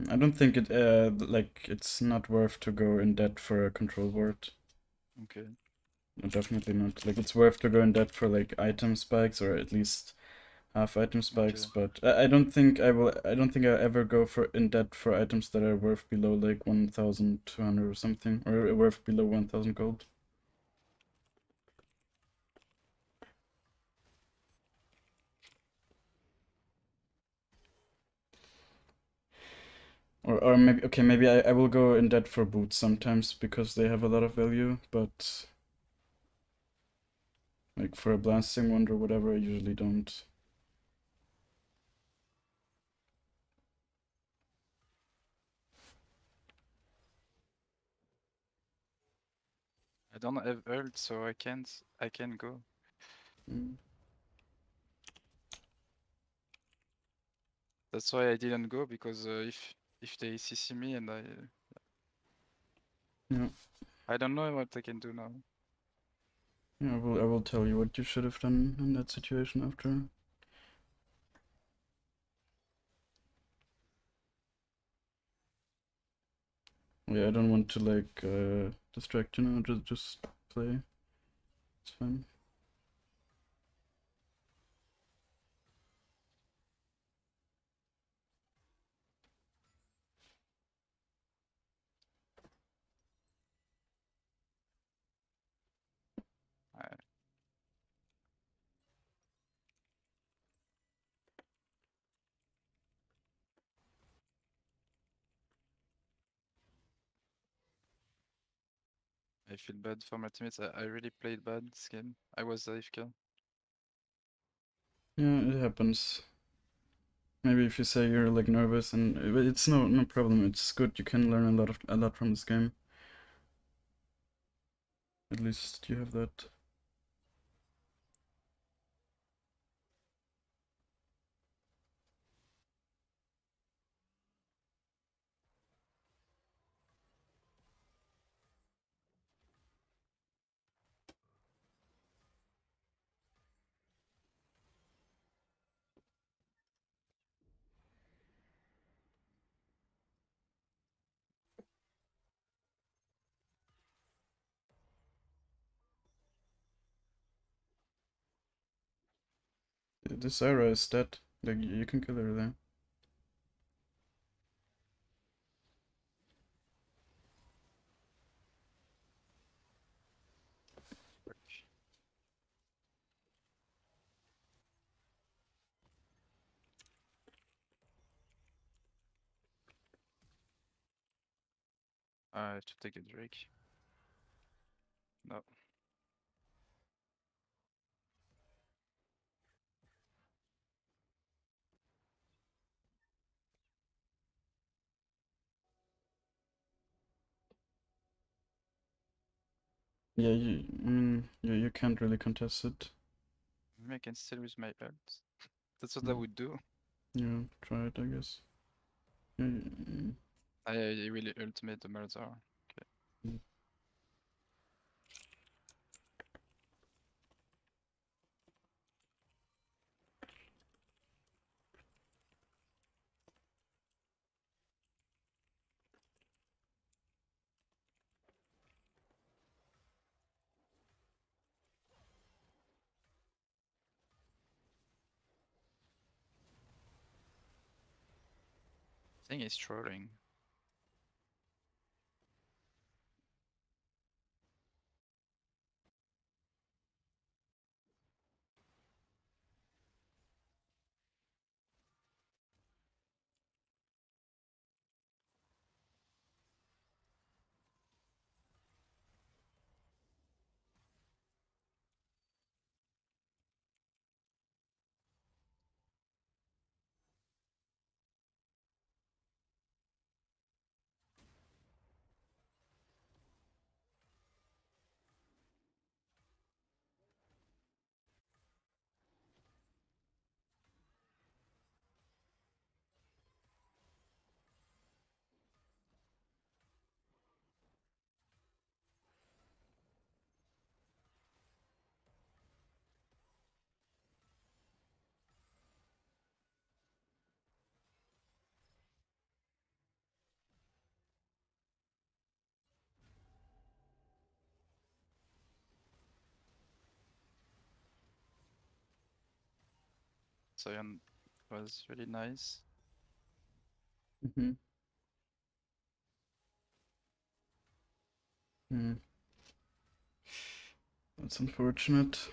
I don't think like it's not worth to go in debt for a control ward. Okay. No, definitely not. Like it's worth to go in debt for like item spikes or at least half item spikes, Okay. but I don't think I will. I don't think I'll ever go for in debt for items that are worth below like 1,200 or something, or worth below 1,000 gold. Or maybe okay, maybe I will go in debt for boots sometimes because they have a lot of value, but like for a blasting wand or whatever, I usually don't. I don't have ult, so I can't. I can go. Mm. That's why I didn't go, because if they CC me and Yeah, I don't know what I can do now. yeah. I will tell you what you should have done in that situation after. Yeah, I don't want to like distract you now. Just play. It's fine. I, I feel bad for my teammates. I really played bad this game. I was AFK. Yeah, it happens. Maybe if you say you're like nervous and but it's no problem. It's good. You can learn a lot from this game. At least you have that. This Sarah is dead. Like you can kill her there. I have to take a Drake. No. Yeah, you can't really contest it. Maybe I can still use my ult. That's what I Mm. would do. Yeah, try it, I guess. Yeah, I really ultimate the murder. Okay. mm. I think he's trolling. Zion was really nice. Mm-hmm. Hmm. That's unfortunate.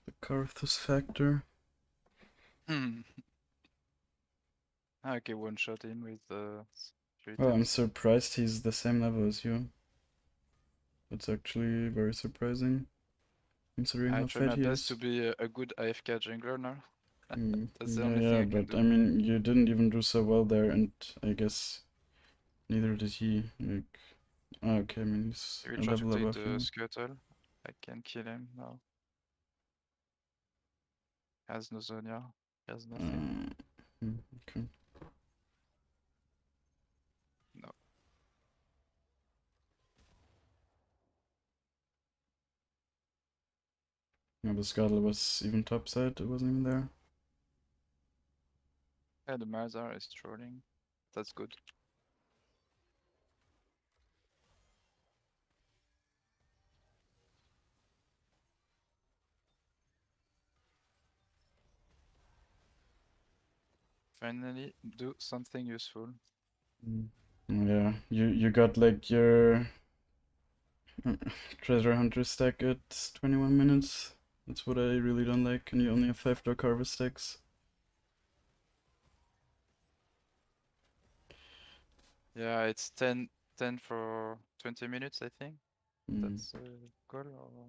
The Karthus factor. Hmm. Okay, one shot in with 3 Well, I'm attempts. surprised he's the same level as you. That's actually very surprising, considering I how try fat my he best to is. be a good AFK jungler now. That's the Yeah, only thing yeah, I can but do. I mean, you didn't even do so well there, and I guess neither did he. Like, okay, I mean, he's He will a try to level play above the you. Scuttle. I can kill him now. Has no Zonia. Has nothing. Okay. No. No, the Scuttle was even topside, it wasn't even there. Yeah, the Marzar is trolling. That's good. Finally, do something useful. Yeah, you got like your treasure hunter stack at 21 minutes. That's what I really don't like, and you only have 5 dark harvest stacks. Yeah, it's 10 for 20 minutes, I think. Mm. That's goal. Or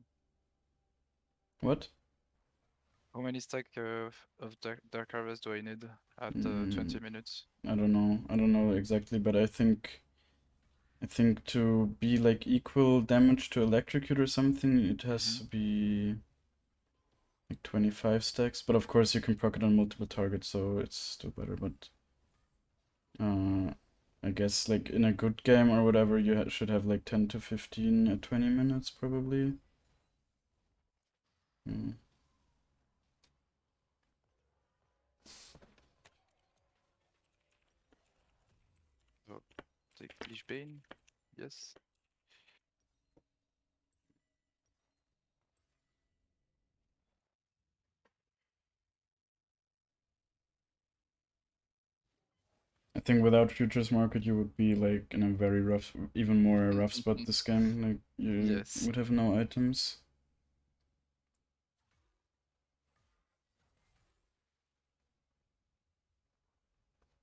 What? how many stack of Dark Harvest do I need at Mm, 20 minutes? I don't know. I don't know exactly, but I think to be like equal damage to electrocute or something, it has to be like 25 stacks. But of course, you can proc it on multiple targets, so it's still better. But I guess like in a good game or whatever, you should have like 10 to 15 at 20 minutes probably. Mm. So take Lich Bane. Yes. I think without futures market, you would be like in a very rough, even more rough spot this game. Like you Yes. would have no items.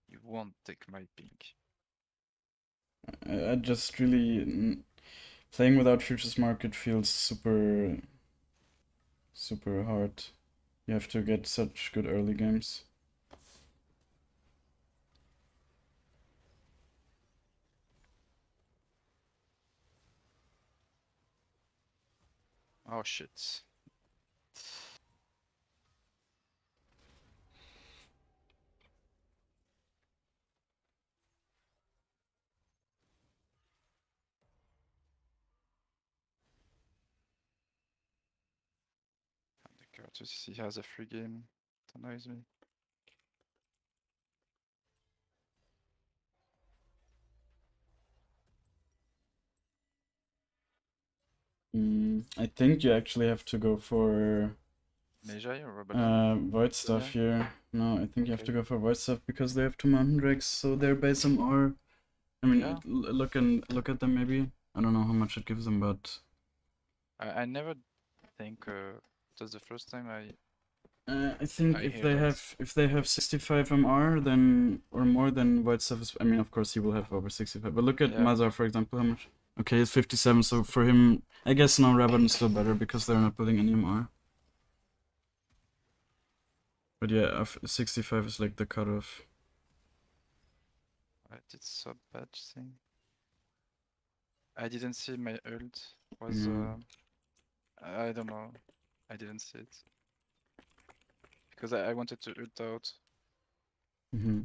You won't take my pink. I just really playing without futures market feels super super hard. You have to get such good early games. Oh shit. The Curtis, he has a free game. It annoys me. I think you actually have to go for Mejai or Rabadon? void stuff Zonia? here. No, I think you have to Okay. go for void stuff because they have 2 mountain drakes, so they're base some ore. I mean, Yeah. look at them maybe. I don't know how much it gives them, but I never think it was the first time I think I hear that. if they have 65 MR then or more than void stuff is. I mean, of course he will have over 65. But look at Yeah. Mazar for example. How much? Okay, he's 57. So for him, I guess now Rabadon's still better because they're not building any MR. But yeah, 65 is like the cutoff. I did sub badge thing. I didn't see my ult was Yeah. I don't know. I didn't see it. Because I wanted to ult out. Mm-hmm.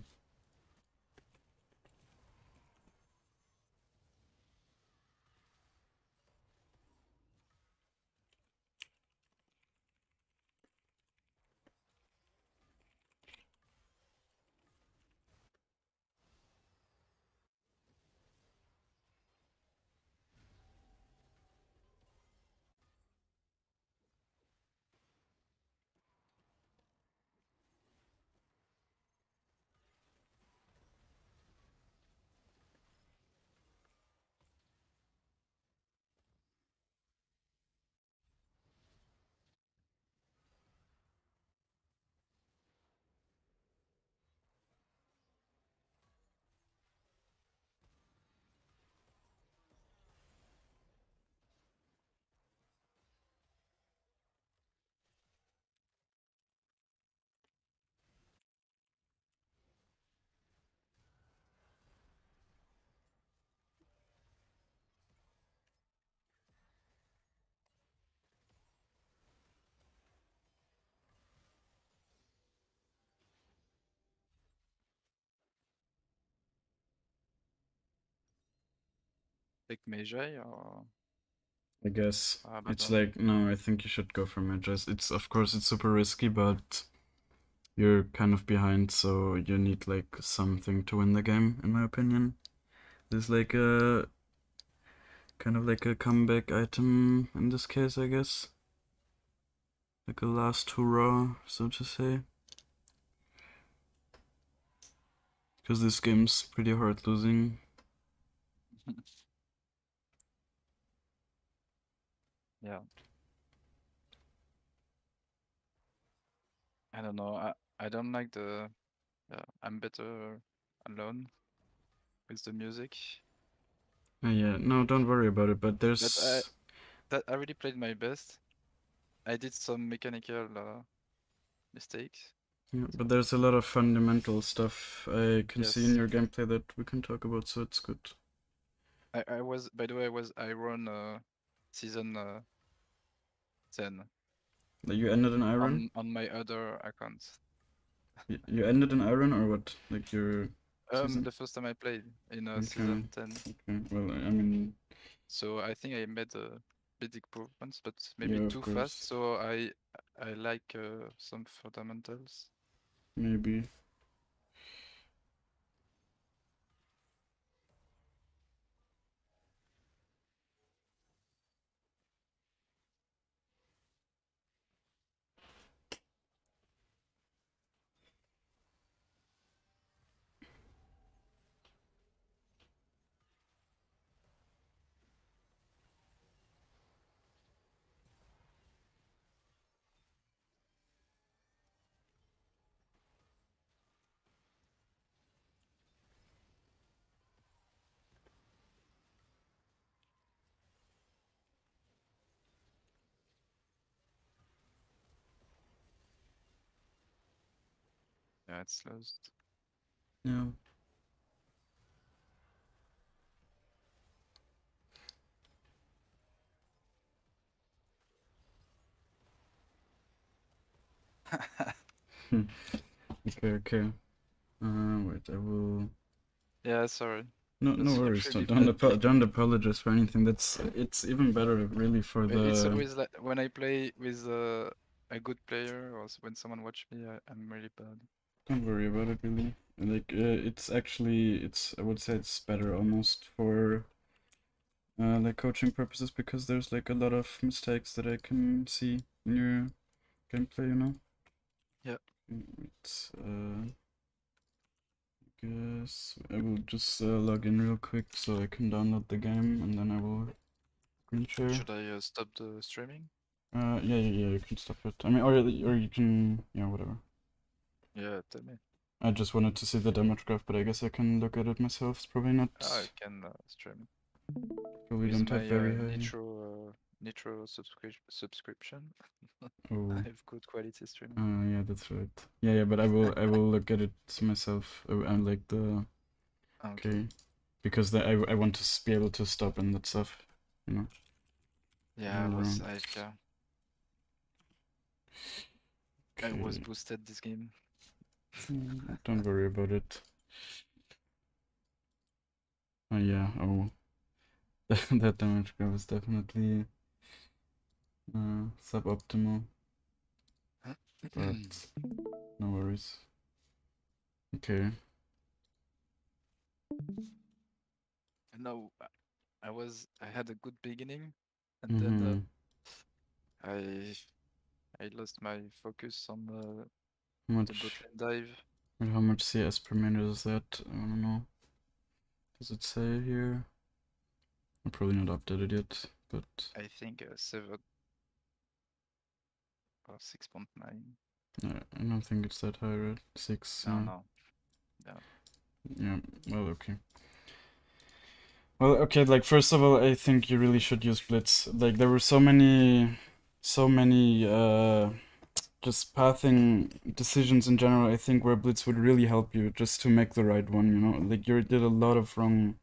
Like Magi or I guess it's Abaddon? like, no, I think you should go for Mages. It's, of course, it's super risky, but you're kind of behind, so you need like something to win the game, in my opinion. There's like a kind of like a comeback item in this case, I guess. Like a last hurrah, so to say. Because this game's pretty hard losing. Yeah. I don't know. I don't like the. Yeah, I'm better alone with the music. Yeah, no, don't worry about it, but But there's... I really played my best. I did some mechanical mistakes. Yeah, but So there's a lot of fundamental stuff I can see in yes, your gameplay that we can talk about, so it's good. I was, by the way, I run season 10 Like you ended in Iron? on my other account. You ended in Iron or what? Like your season? The first time I played in Okay, season 10. okay. Well, I mean, So I think I made big improvements, but maybe yeah, of too fast. course. So I like some fundamentals. Maybe. Yeah, it's lost. Yeah. Okay, okay. Wait, I will... Yeah, sorry. No, no That's worries. really Don't bad. don't apologize for anything. It's even better, really, for It's the... always like when I play with a good player or when someone watch me, I'm really bad. Don't worry about it, really. Like, it's actually, I would say it's better almost for like coaching purposes, because there's like a lot of mistakes that I can see in your gameplay, you know? Yeah, It's, I guess I will just log in real quick so I can download the game, and then I will screen share. should I stop the streaming? Yeah, yeah, yeah, you can stop it. I mean, or you can, yeah, whatever. Yeah, tell me. I just wanted to see the damage graph, but I guess I can look at it myself. It's probably not, I can stream probably with don't have my very high. Nitro subscription. I Oh, have good quality streaming. yeah, that's right. Yeah, yeah, but I will look at it myself. I like the... Okay. Okay, because I want to be able to stop and that stuff, you know. Yeah, All I was around. AFK. I was Okay, boosted this game. don't worry about it. Oh yeah, oh, that damage graph is definitely suboptimal, but no worries. Okay. No, I had a good beginning, and then Mm-hmm. I I lost my focus on How the bot much, lane dive. how much CS per minute is that? I don't know. Does it say here? I'm probably not updated yet, but I think 7 or 6.9. I don't think it's that high, right? 6, No, no, yeah. yeah, well, okay. Well, okay, like, first of all, I think you really should use Blitz. Like, there were so many, just pathing decisions in general, I think, where Blitz would really help you just to make the right one, you know? Like, you did a lot of wrong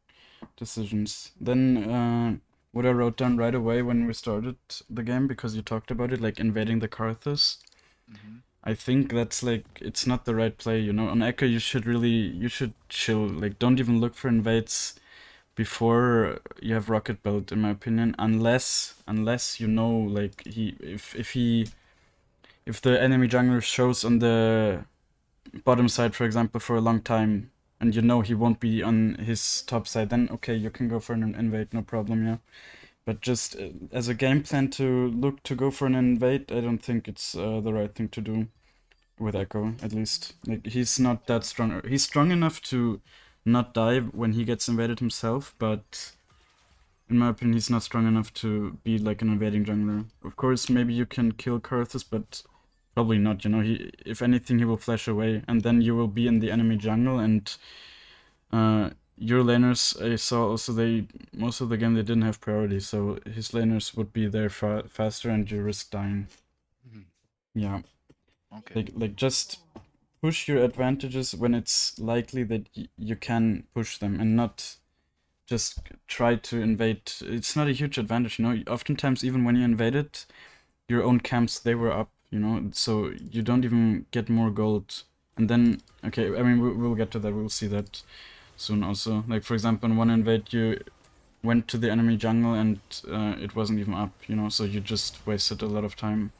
decisions. Then, what I wrote down right away when we started the game, because you talked about it, like, invading the Karthus, Mm-hmm. I think that's, like, it's not the right play, you know? On Ekko, you should chill. Like, don't even look for invades, before you have Rocket Belt, in my opinion, unless you know, like, if the enemy jungler shows on the bottom side, for example, for a long time, and you know he won't be on his top side, then okay, you can go for an invade, no problem, yeah. But just as a game plan to look to go for an invade, I don't think it's the right thing to do with Ekko, at least. Like, he's not that strong. He's strong enough to not die when he gets invaded himself, but in my opinion, he's not strong enough to be like an invading jungler. Of course, maybe you can kill Karthus, but probably not, you know. If anything, he will flash away, and then you will be in the enemy jungle, and your laners, I saw also most of the game they didn't have priority, so his laners would be there faster, and you risk dying. Mhm. Yeah, Okay. like just push your advantages when it's likely that you can push them, and not just try to invade. It's not a huge advantage, you know. Oftentimes, even when you invaded, your own camps, they were up, you know, so you don't even get more gold. And then, okay, I mean, we'll get to that, we'll see that soon also. Like, for example, in one invade, you went to the enemy jungle and it wasn't even up, you know, so you just wasted a lot of time.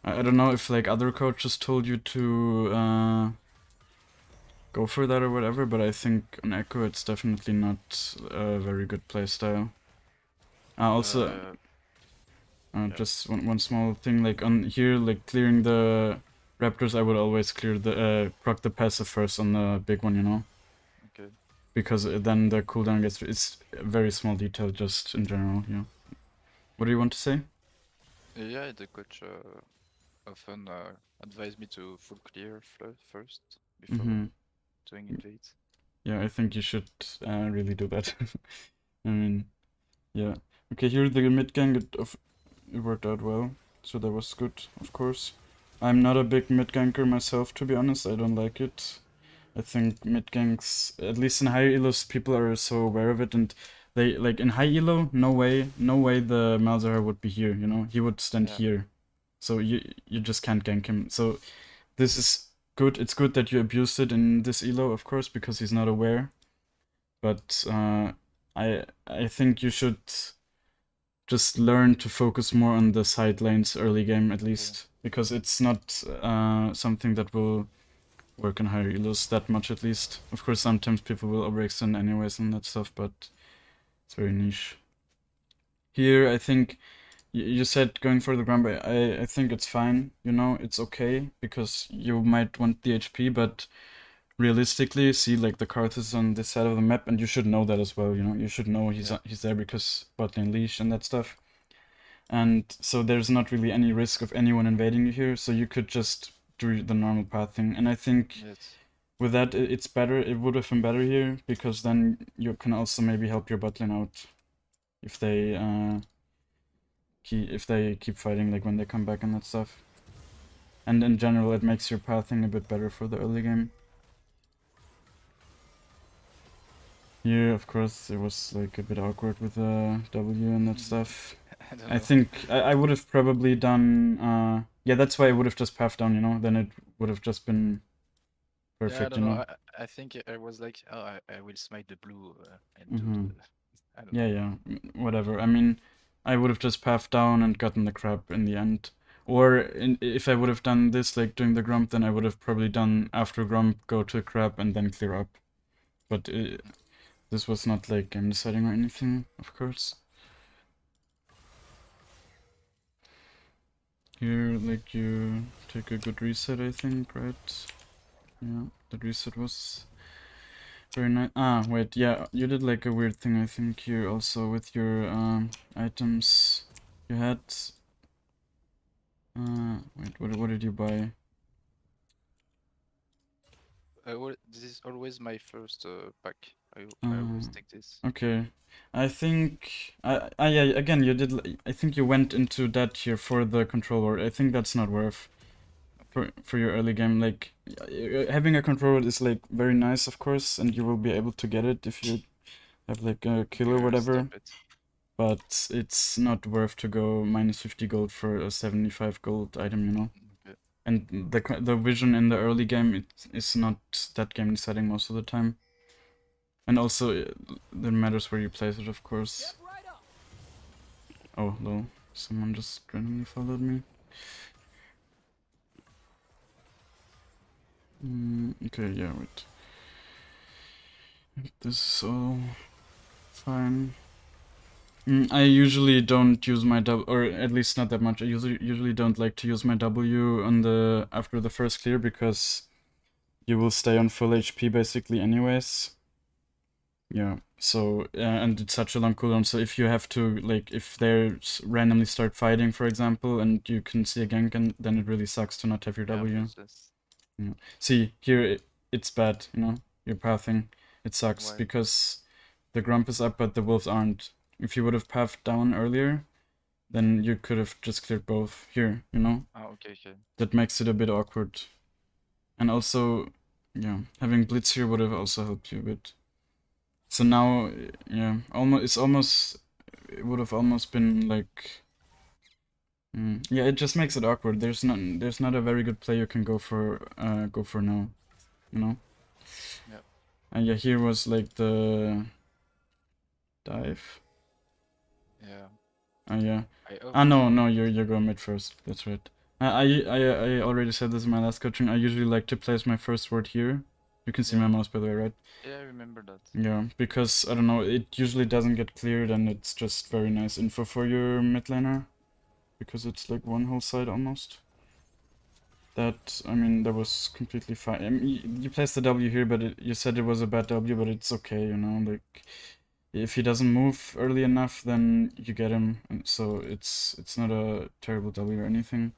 I don't know if, like, other coaches told you to go for that or whatever, but I think on Ekko it's definitely not a very good playstyle. Also, Yeah. just one small thing, like on here, like clearing the raptors, I would always clear the proc the passive first on the big one, you know, Okay. because then the cooldown gets. It's a very small detail, just in general. Yeah. What do you want to say? Yeah, the coach often advised me to full clear first before Mm-hmm. doing invades. Yeah, I think you should really do that. I mean, yeah. Okay, here the mid gank it worked out well, so that was good, of course. I'm not a big mid ganker myself, to be honest. I don't like it. I think mid ganks, at least in higher elos, people are so aware of it, and they, like, in high elo, no way the Malzahar would be here, you know? He would stand Yeah. here. So you just can't gank him. So this is good. It's good that you abused it in this elo, of course, because he's not aware. But I think you should just learn to focus more on the side lanes early game, at Okay. least, because it's not something that will work in higher elos that much, at least. Of course, sometimes people will overextend anyways and that stuff, but it's very niche. Here, I think you said going for the Grumble. I think it's fine, you know, it's okay, because you might want the HP, but realistically, see, like, the Karthus is on this side of the map, and you should know that as well, you know. You should know Yeah. he's there because bot lane leash and that stuff. And so there's not really any risk of anyone invading you here, so you could just do the normal pathing. And I think Yes. with that, it's better. It would have been better here, because then you can also maybe help your bot lane out if they keep fighting, like, when they come back and that stuff. And in general, it makes your pathing a bit better for the early game. Here, of course, it was like a bit awkward with the W and that stuff. I don't I know. think I would have probably done. Yeah, that's why I would have just pathed down, you know. Then it would have just been Yeah, I perfect, don't you know. know. I think I was like, oh, I will smite the blue and do Mm-hmm. the. I don't Yeah, know. yeah, whatever. I mean, I would have just pathed down and gotten the crab in the end. Or if I would have done this, like doing the grump, then I would have probably done after grump, go to crab, and then clear up. But this was not like game deciding or anything, of course. Here, like, you take a good reset, I think, right? Yeah, the reset was very nice. Ah, wait, yeah, you did like a weird thing, I think, here also with your items. You had wait, what did you buy? This is always my first pack. I always Uh, take this. okay. I think yeah, again, you did I think you went into that here for the control ward. I think that's not worth Okay. for your early game. Like, having a control ward is, like, very nice, of course, and you will be able to get it if you have, like, a kill or Okay, I'll stop whatever. it. But it's not worth to go minus 50 gold for a 75 gold item, you know. Okay. And the vision in the early game, is not that game deciding most of the time. And also, it matters where you place it, of course. Oh, lol. Someone just randomly followed me. Okay, yeah, wait. This is all fine. I usually don't use my W, or at least not that much. I usually don't like to use my W on the after the first clear because you will stay on full HP basically anyways. Yeah, so and it's such a long cooldown, so if you have to, like, if they randomly start fighting, for example, and you can see a gank, and then it really sucks to not have your Yeah, W. useless. Yeah. See, here it's bad, you know, your pathing. It sucks Why? because the Grump is up, but the Wolves aren't. If you would have pathed down earlier, then you could have just cleared both here, you know? Oh, okay, okay. That makes it a bit awkward. And also, yeah, having Blitz here would have also helped you a bit. So now, yeah, it would have almost been like, yeah, it just makes it awkward. There's not a very good play you can go for now, you know? Yeah. And yeah, here was like the dive. Yeah. Yeah. I No, you're going mid first. That's right. I already said this in my last coaching. I usually like to place my first word here. You can see my Yeah. mouse, by the way, right? Yeah, I remember that. Yeah, because I don't know, it usually doesn't get cleared, and it's just very nice info for your mid laner, because it's like one whole side almost. That, I mean, that was completely fine. I mean, you placed the W here, but you said it was a bad W, but it's okay, you know, like, if he doesn't move early enough, then you get him, and so it's not a terrible W or anything.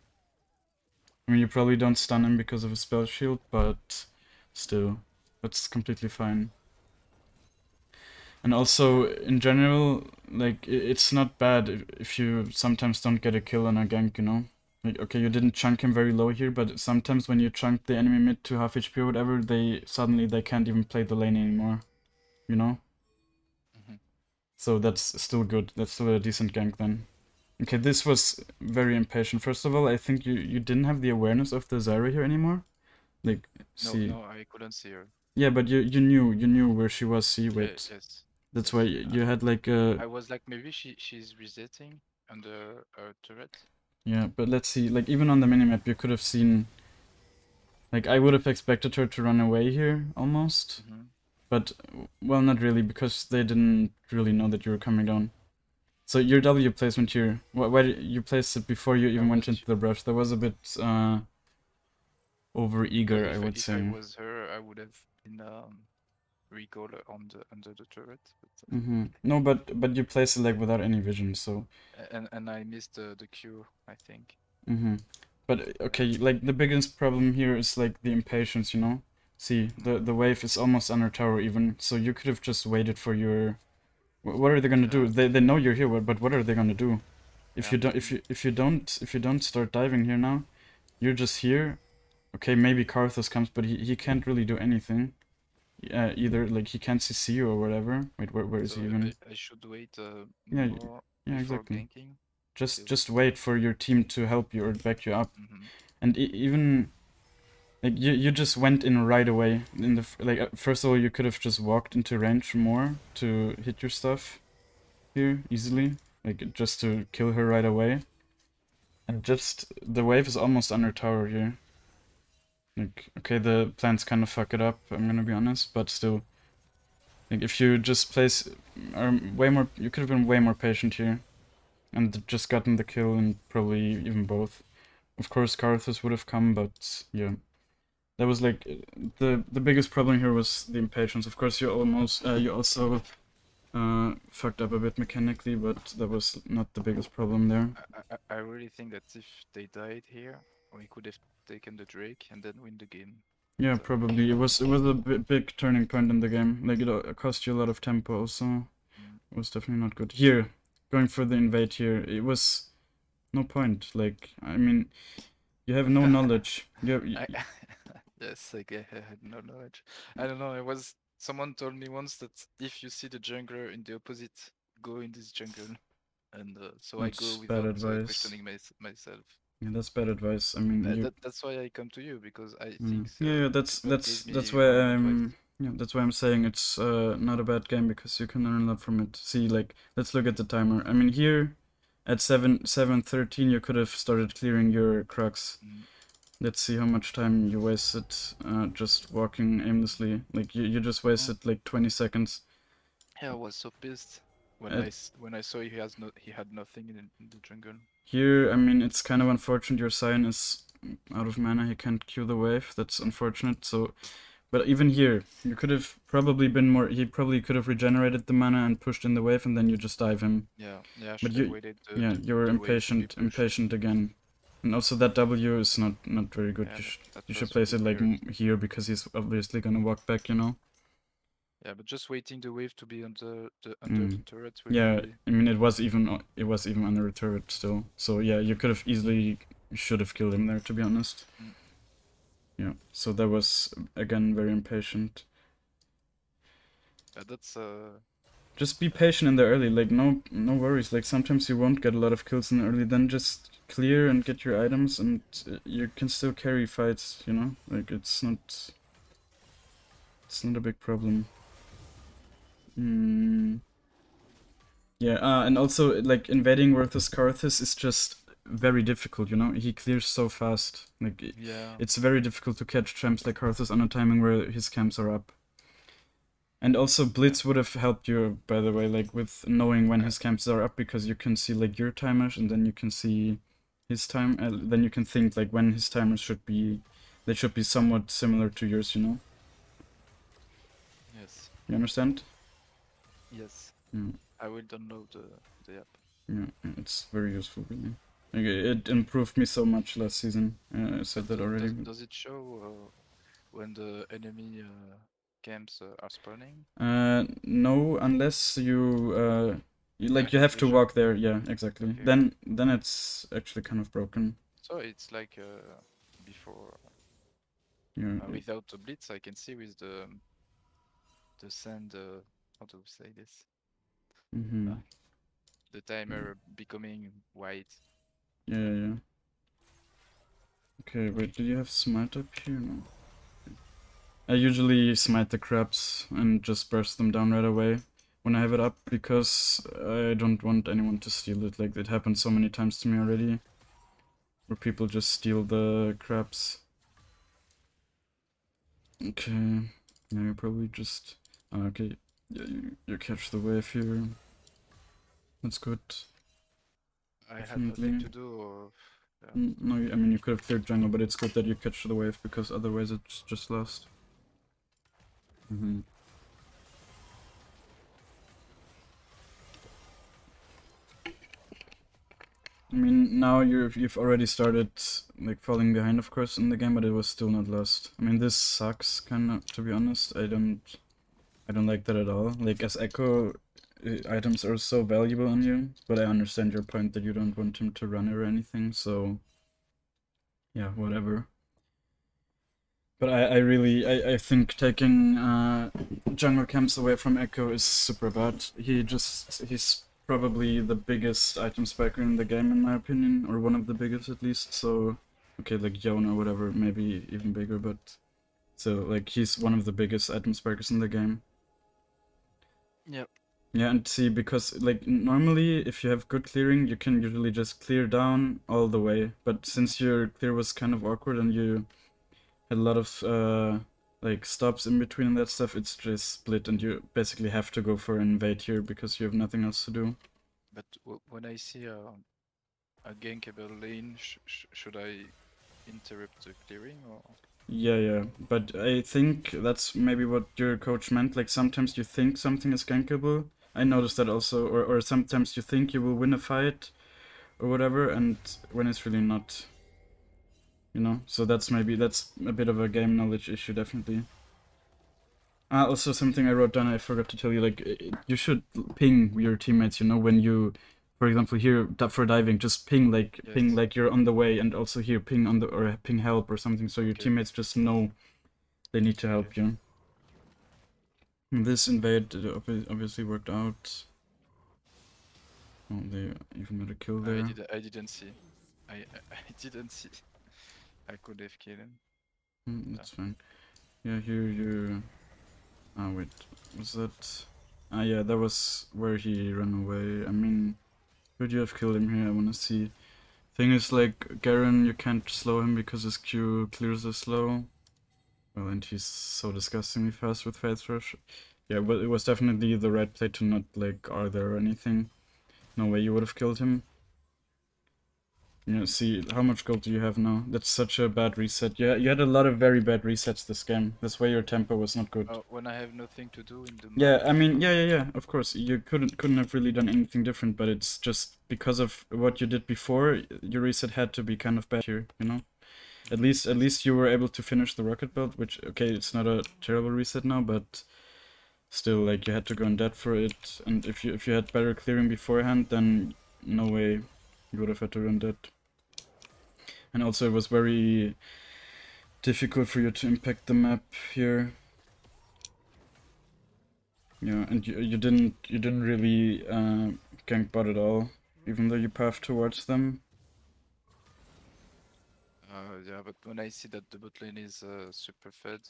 I mean, you probably don't stun him because of his spell shield, but still, that's completely fine. And also, in general, like, it's not bad if you sometimes don't get a kill on a gank, you know? Like, okay, you didn't chunk him very low here, but sometimes when you chunk the enemy mid to half HP or whatever, suddenly they can't even play the lane anymore, you know? So that's still good. That's still a decent gank then. Okay, this was very impatient. First of all, I think you didn't have the awareness of the Zyra here anymore. Like, see. No, I couldn't see her. Yeah, but you knew where she was. See, Yeah, wait. yes. That's Yes. why you had like a. I was like, maybe she's resetting under her turret. Yeah, but let's see. Like, even on the minimap, you could have seen. Like, I would have expected her to run away here almost, but well, not really, because they didn't really know that you were coming down. So your W placement here, why did you place it before you even went into the brush? That was a bit over eager, I would If say. I was her, I would have been recall on the under the turret. But, No, but you placed it like without any vision, so. and I missed the Q, I think. But okay, like the biggest problem here is like the impatience, you know? See, the wave is almost under tower even, so you could have just waited for your. What are they gonna do? They know you're here, but what are they gonna do? If you don't start diving here now, you're just here. Okay, maybe Karthus comes, but he can't really do anything. Either like he can't CC you or whatever. Wait, where is he even? I should wait Yeah, more yeah, before exactly. ganking. Just wait for your team to help you or back you up, and even like you just went in right away. In the like first of all, you could have just walked into range more to hit your stuff here easily, like just to kill her right away. And just the wave is almost under tower here. Like, okay, the plants kind of fuck it up, I'm gonna be honest, but still. Like, if you just place, you could have been way more patient here. And just gotten the kill, and probably even both. Of course, Karthus would have come, but yeah. That was like, the biggest problem here was the impatience. Of course, you also fucked up a bit mechanically, but that was not the biggest problem there. I really think that if they died here, we could have taken the Drake and then win the game. Yeah, probably. It was a big turning point in the game. Like, it cost you a lot of tempo also. It was definitely not good. Here, going for the invade here, it was no point. Like, I mean, you have no knowledge. Yes, like I had no knowledge. I don't know. Someone told me once that if you see the jungler in the opposite, go in this jungle, and so I go That's bad without advice. questioning myself. Yeah, that's bad advice. I mean, That's why I come to you, because I think yeah, that's people gave me why wrong I'm advice. Yeah, that's why I'm saying it's not a bad game because you can learn a lot from it. See, like, let's look at the timer. I mean, here at 7:13 you could have started clearing your Crux. Mm. Let's see how much time you wasted just walking aimlessly. Like, you just wasted like 20 seconds. Yeah, I was so pissed when At when I saw he had nothing in the jungle. Here, I mean, it's kind of unfortunate your Scion is out of mana. He can't Q the wave. That's unfortunate. So, but even here, you could have probably been more. He probably could have regenerated the mana and pushed in the wave, and then you just dive him. Yeah, yeah. I But should have waited yeah, you were the wave to be impatient, pushed. impatient again. And also that W is not very good. Yeah, that You should was place really it like weird. here because he's obviously gonna walk back. You know. Yeah, but just waiting the wave to be under the Mm. turret will Yeah, be. I mean it was even under a turret still. So yeah, you could have easily should have killed him there, to be honest. Mm. Yeah, so that was again very impatient. That's Just be patient in the early, like no worries. Like sometimes you won't get a lot of kills in the early, then just clear and get your items, and you can still carry fights. You know, like it's not a big problem. Mm. Yeah, and also like invading versus Karthus is just very difficult. You know, he clears so fast. Like yeah. it's very difficult to catch champs like Karthus on a timing where his camps are up. And also Blitz would have helped you, by the way, like with knowing when his camps are up, because you can see like your timers and then you can see his time. Then you can think like when his timers should be. They should be somewhat similar to yours, you know. Yes. You understand? Yes. Yeah. I will download the app. Yeah, it's very useful, really. Like, it improved me so much last season. I said that already. Does it show when the enemy camps are spawning? No, unless I you have have to vision. walk there. Yeah, exactly. Okay. Then it's actually kind of broken. So it's like before Yeah. without the blitz, I can see with the sand. How to say this? Mm-hmm. The timer becoming white. Yeah, yeah. Okay, wait, do you have smite up here? No. I usually smite the crabs and just burst them down right away when I have it up, because I don't want anyone to steal it. Like, it happened so many times to me already, where people just steal the crabs. Okay, yeah, you probably just... okay, yeah, you catch the wave here. That's good. I had Definitely. nothing to do. Or, yeah. No, I mean, you could have cleared jungle, but it's good that you catch the wave, because otherwise it's just lost. Mm-hmm. I mean, now you've already started like falling behind, of course, in the game, but it was still not lost. I mean, this sucks, kind of, to be honest. I don't like that at all. Like, as Ekko, items are so valuable on you, but I understand your point that you don't want him to run or anything. So, yeah, whatever. But I really I think taking jungle camps away from Ekko is super bad. He's probably the biggest item spiker in the game, in my opinion, or one of the biggest at least. So okay, like Yone or whatever, maybe even bigger, but so like he's one of the biggest item spikers in the game. Yep. Yeah, and see, because like normally if you have good clearing, you can usually just clear down all the way. But since your clear was kind of awkward and you had a lot of like stops in between and that stuff, it's just split, and you basically have to go for invade here because you have nothing else to do. But when I see a gankable lane, should I interrupt the clearing or? Yeah, but I think that's maybe what your coach meant. Like sometimes you think something is gankable. I noticed that also, or sometimes you think you will win a fight or whatever, and when it's really not. You know, so that's a bit of a game knowledge issue, definitely. Also something I wrote down, I forgot to tell you, like, you should ping your teammates, you know, when you, for example, here for diving, just ping Yes. like you're on the way, and also here ping on the, or ping help or something, so your Okay. teammates just know they need to help Okay. you. And this invade obviously worked out. Oh, they even got a kill there. I didn't see. I didn't see. I could have killed him. That's fine. Yeah, here you Oh wait, was that? Ah yeah, that was where he ran away. I mean, could you have killed him here? I wanna see. Thing is, like, Garen, you can't slow him because his Q clears so slow. Well, and he's so disgustingly fast with Phase Rush. Yeah, but it was definitely the right play to not, like, R there or anything. No way you would have killed him. Yeah, see, how much gold do you have now? That's such a bad reset. Yeah, you had a lot of very bad resets this game. That's why your tempo was not good. When I have nothing to do in the map. Yeah, I mean, yeah, of course. You couldn't have really done anything different, but it's just because of what you did before, your reset had to be kind of bad here, you know? At least you were able to finish the rocket build, which, okay, it's not a terrible reset now, but still, like, you had to go in debt for it, and if you had better clearing beforehand, then no way you would have had to run that. And also it was very difficult for you to impact the map here. Yeah, and you didn't really gank bot at all, even though you pathed towards them. Yeah, but when I see that the bot lane is super fed,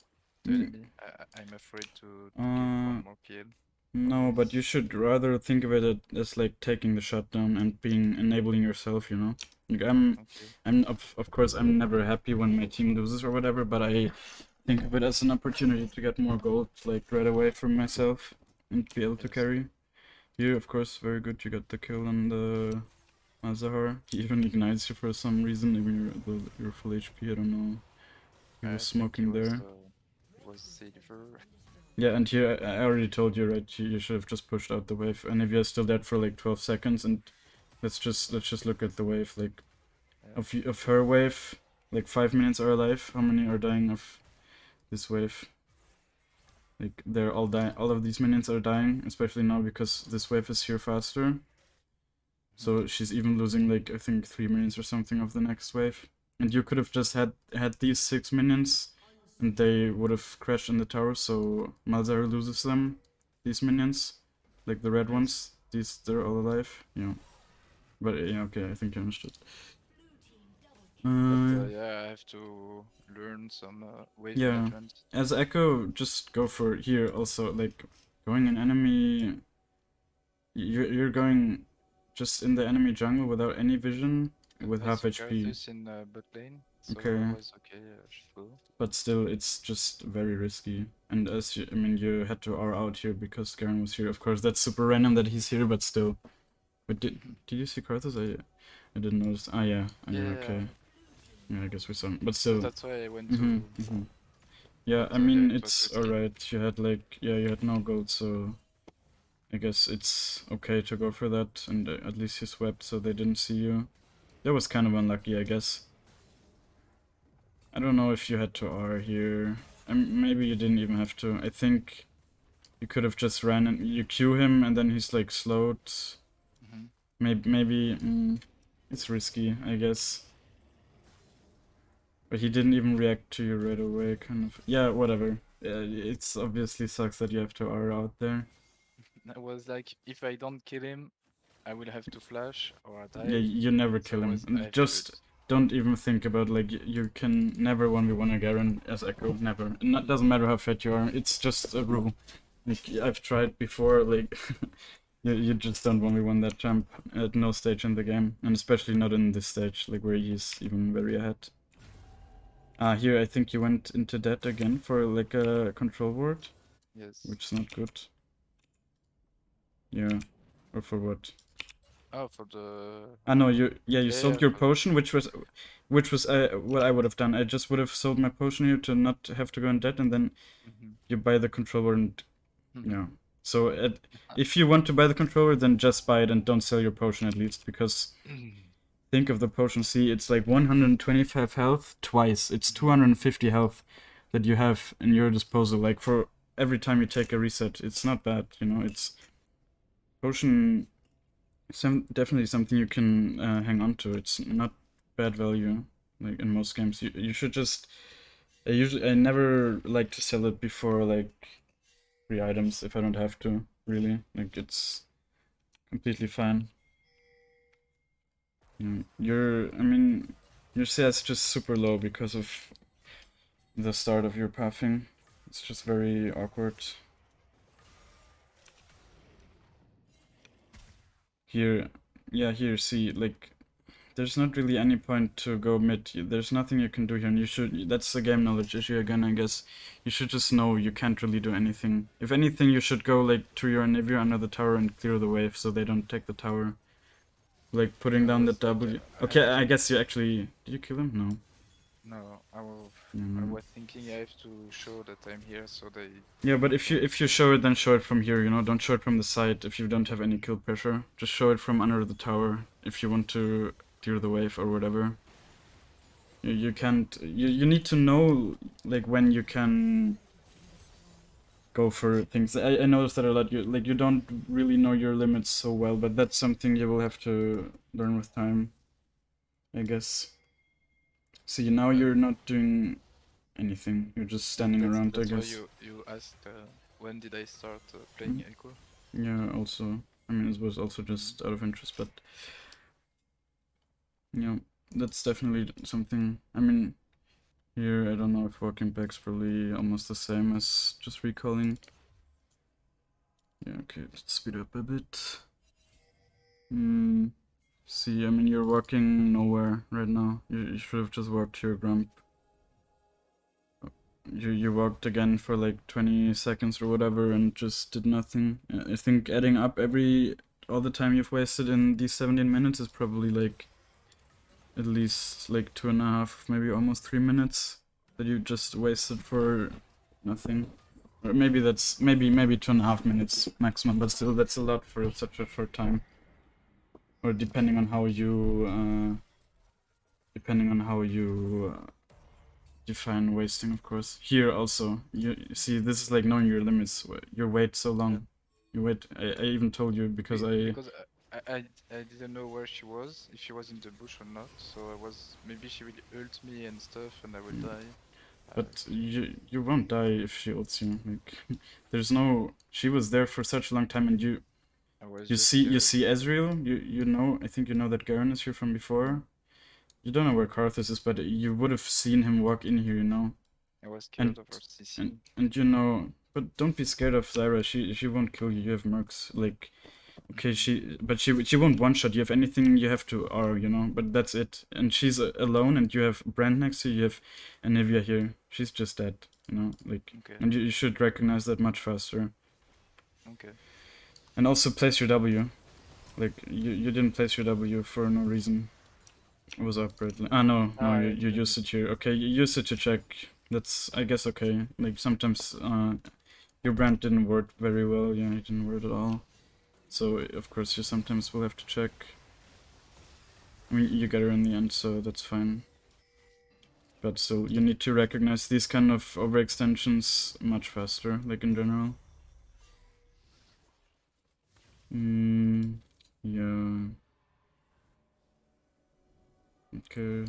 the Mm, enemy, I'm afraid to get Uh, one more kill. no, but you should rather think of it as like taking the shutdown and being enabling yourself, you know? Like Okay. I'm of course I'm never happy when my team loses or whatever, but I think of it as an opportunity to get more gold, like right away from myself and be able to Yes. carry. You, of course, very good. You got the kill on the Azahar. He even ignites you for some reason. Maybe you're full HP. I don't know. He was I think smoking there. he was silver. Yeah, and here I already told you, right? You should have just pushed out the wave. And if you're still dead for like 12 seconds, and let's just look at the wave, like Yeah. of her wave, like 5 minutes are alive. How many are dying of this wave? Like they're all dying. All of these minions are dying, especially now because this wave is here faster. So she's even losing like I think 3 minions or something of the next wave. And you could have just had these 6 minions, and they would have crashed in the tower. So Malzahar loses them, these minions, like the red Yes. ones. They're all alive. Yeah. But yeah, okay, I think I understood. Yeah, I have to learn some wave Yeah. management. As Ekko, just go for here. Also, like going in enemy. You're going just in the enemy jungle without any vision with I half saw HP. Karthus in bot lane, so Okay. I was okay, full. But still, it's just very risky. And I mean, you had to R out here because Garen was here. Of course, that's super random that he's here, but still. But did you see Karthus? I didn't notice. Ah, yeah. Ah, yeah, okay. Yeah, I guess we saw him. But So still. that's why I went Mm-hmm, to. mm-hmm. Yeah, I So yeah, mean, it was it's risky. alright. You had like, yeah, you had no gold, so I guess it's okay to go for that. And at least you swept, so they didn't see you. That was kind of unlucky, I guess. I don't know if you had to R here. Maybe you didn't even have to. I think you could have just ran and you Q him and then he's like slowed. Maybe it's risky, I guess. But he didn't even react to you right away, kind of. Yeah, whatever. It's obviously sucks that you have to R out there. I was like, if I don't kill him, I will have to flash or Yeah, die. you never So kill him. I And have to do just it. don't even think about like you can never 1v1 a Garen as Ekko. Never. It doesn't matter how fat you are. It's just a rule. Like I've tried before. Like you just don't 1v1 that champ at no stage in the game, and especially not in this stage, like where he's even very ahead. Here I think you went into that again for like a control ward, Yes. which is not good. Yeah, or for what? Oh, for the. No, you Yeah, sold yeah, your for the. potion, which was what I would have done. I just would have sold my potion here to not have to go in debt, and then you buy the controller and yeah. So if you want to buy the controller, then just buy it and don't sell your potion at least, because think of the potion. See, it's like 125 health twice. It's 250 health that you have in your disposal. Like for every time you take a reset, it's not bad. You know, it's potion. Definitely something you can hang on to. It's not bad value, like in most games. You should just. I never like to sell it before like 3 items if I don't have to. Really, like it's completely fine. I mean, your CS just super low because of the start of your pathing. It's just very awkward. Here, yeah, here, see, like, there's not really any point to go mid. There's nothing you can do here, and you should. That's a game knowledge issue again, I guess. You should just know you can't really do anything. If anything, you should go like to your Anivia under the tower and clear the wave so they don't take the tower. Like putting down the W. Okay, I guess you actually. Did you kill him? No. No, I No. was thinking I have to show that I'm here, so they. Yeah, but if you show it, then show it from here. You know, don't show it from the side if you don't have any kill pressure. Just show it from under the tower if you want to clear the wave or whatever. You can't. You need to know like when you can go for things. I noticed that a lot. You don't really know your limits so well, but that's something you will have to learn with time, I guess. See, now you're not doing anything. You're just standing around, I That's why guess. you asked when did I start playing Ekko? Yeah, also. I mean, it was also just out of interest, but yeah, that's definitely something. I mean, here I don't know if walking back's probably almost the same as just recalling. Yeah, okay, let's speed up a bit. See, I mean, you're walking nowhere right now. You should have just walked to your grump. You walked again for like 20 seconds or whatever and just did nothing. I think adding up all the time you've wasted in these 17 minutes is probably like at least like 2.5, maybe almost 3 minutes that you just wasted for nothing. Or maybe that's maybe 2.5 minutes maximum, but still that's a lot for such a short time. Or depending on how you define wasting, of course. Here also, you see, this is like knowing your limits. You wait so long. You wait. I even told you because Because I didn't know where she was, if she was in the bush or not. So I was maybe she will ult me and stuff, and I will die. But you won't die if she ults you. Like, there's no. She was there for such a long time, and you see Ezreal. You know. I think you know that Garen is here from before. You don't know where Karthus is, but you would have seen him walk in here, you know. I was scared of her CC. And you know, but don't be scared of Zyra. She won't kill you. You have mercs. Like, okay, she won't one shot. You have anything you have to R, you know. But that's it. And she's alone, and you have Brand next to you. You have Anivia here. She's just dead, you know. Like, and you should recognize that much faster. Okay. And also place your W. Like, you didn't place your W for no reason. It was upgrade. Ah, no, you used it here. Okay, you used it to check. That's, I guess, okay. Like, sometimes your brand didn't work very well. Yeah, it didn't work at all. So, of course, you sometimes will have to check. I mean, you get her in the end, so that's fine. But still, you need to recognize these kind of overextensions much faster, like in general. Yeah. Okay.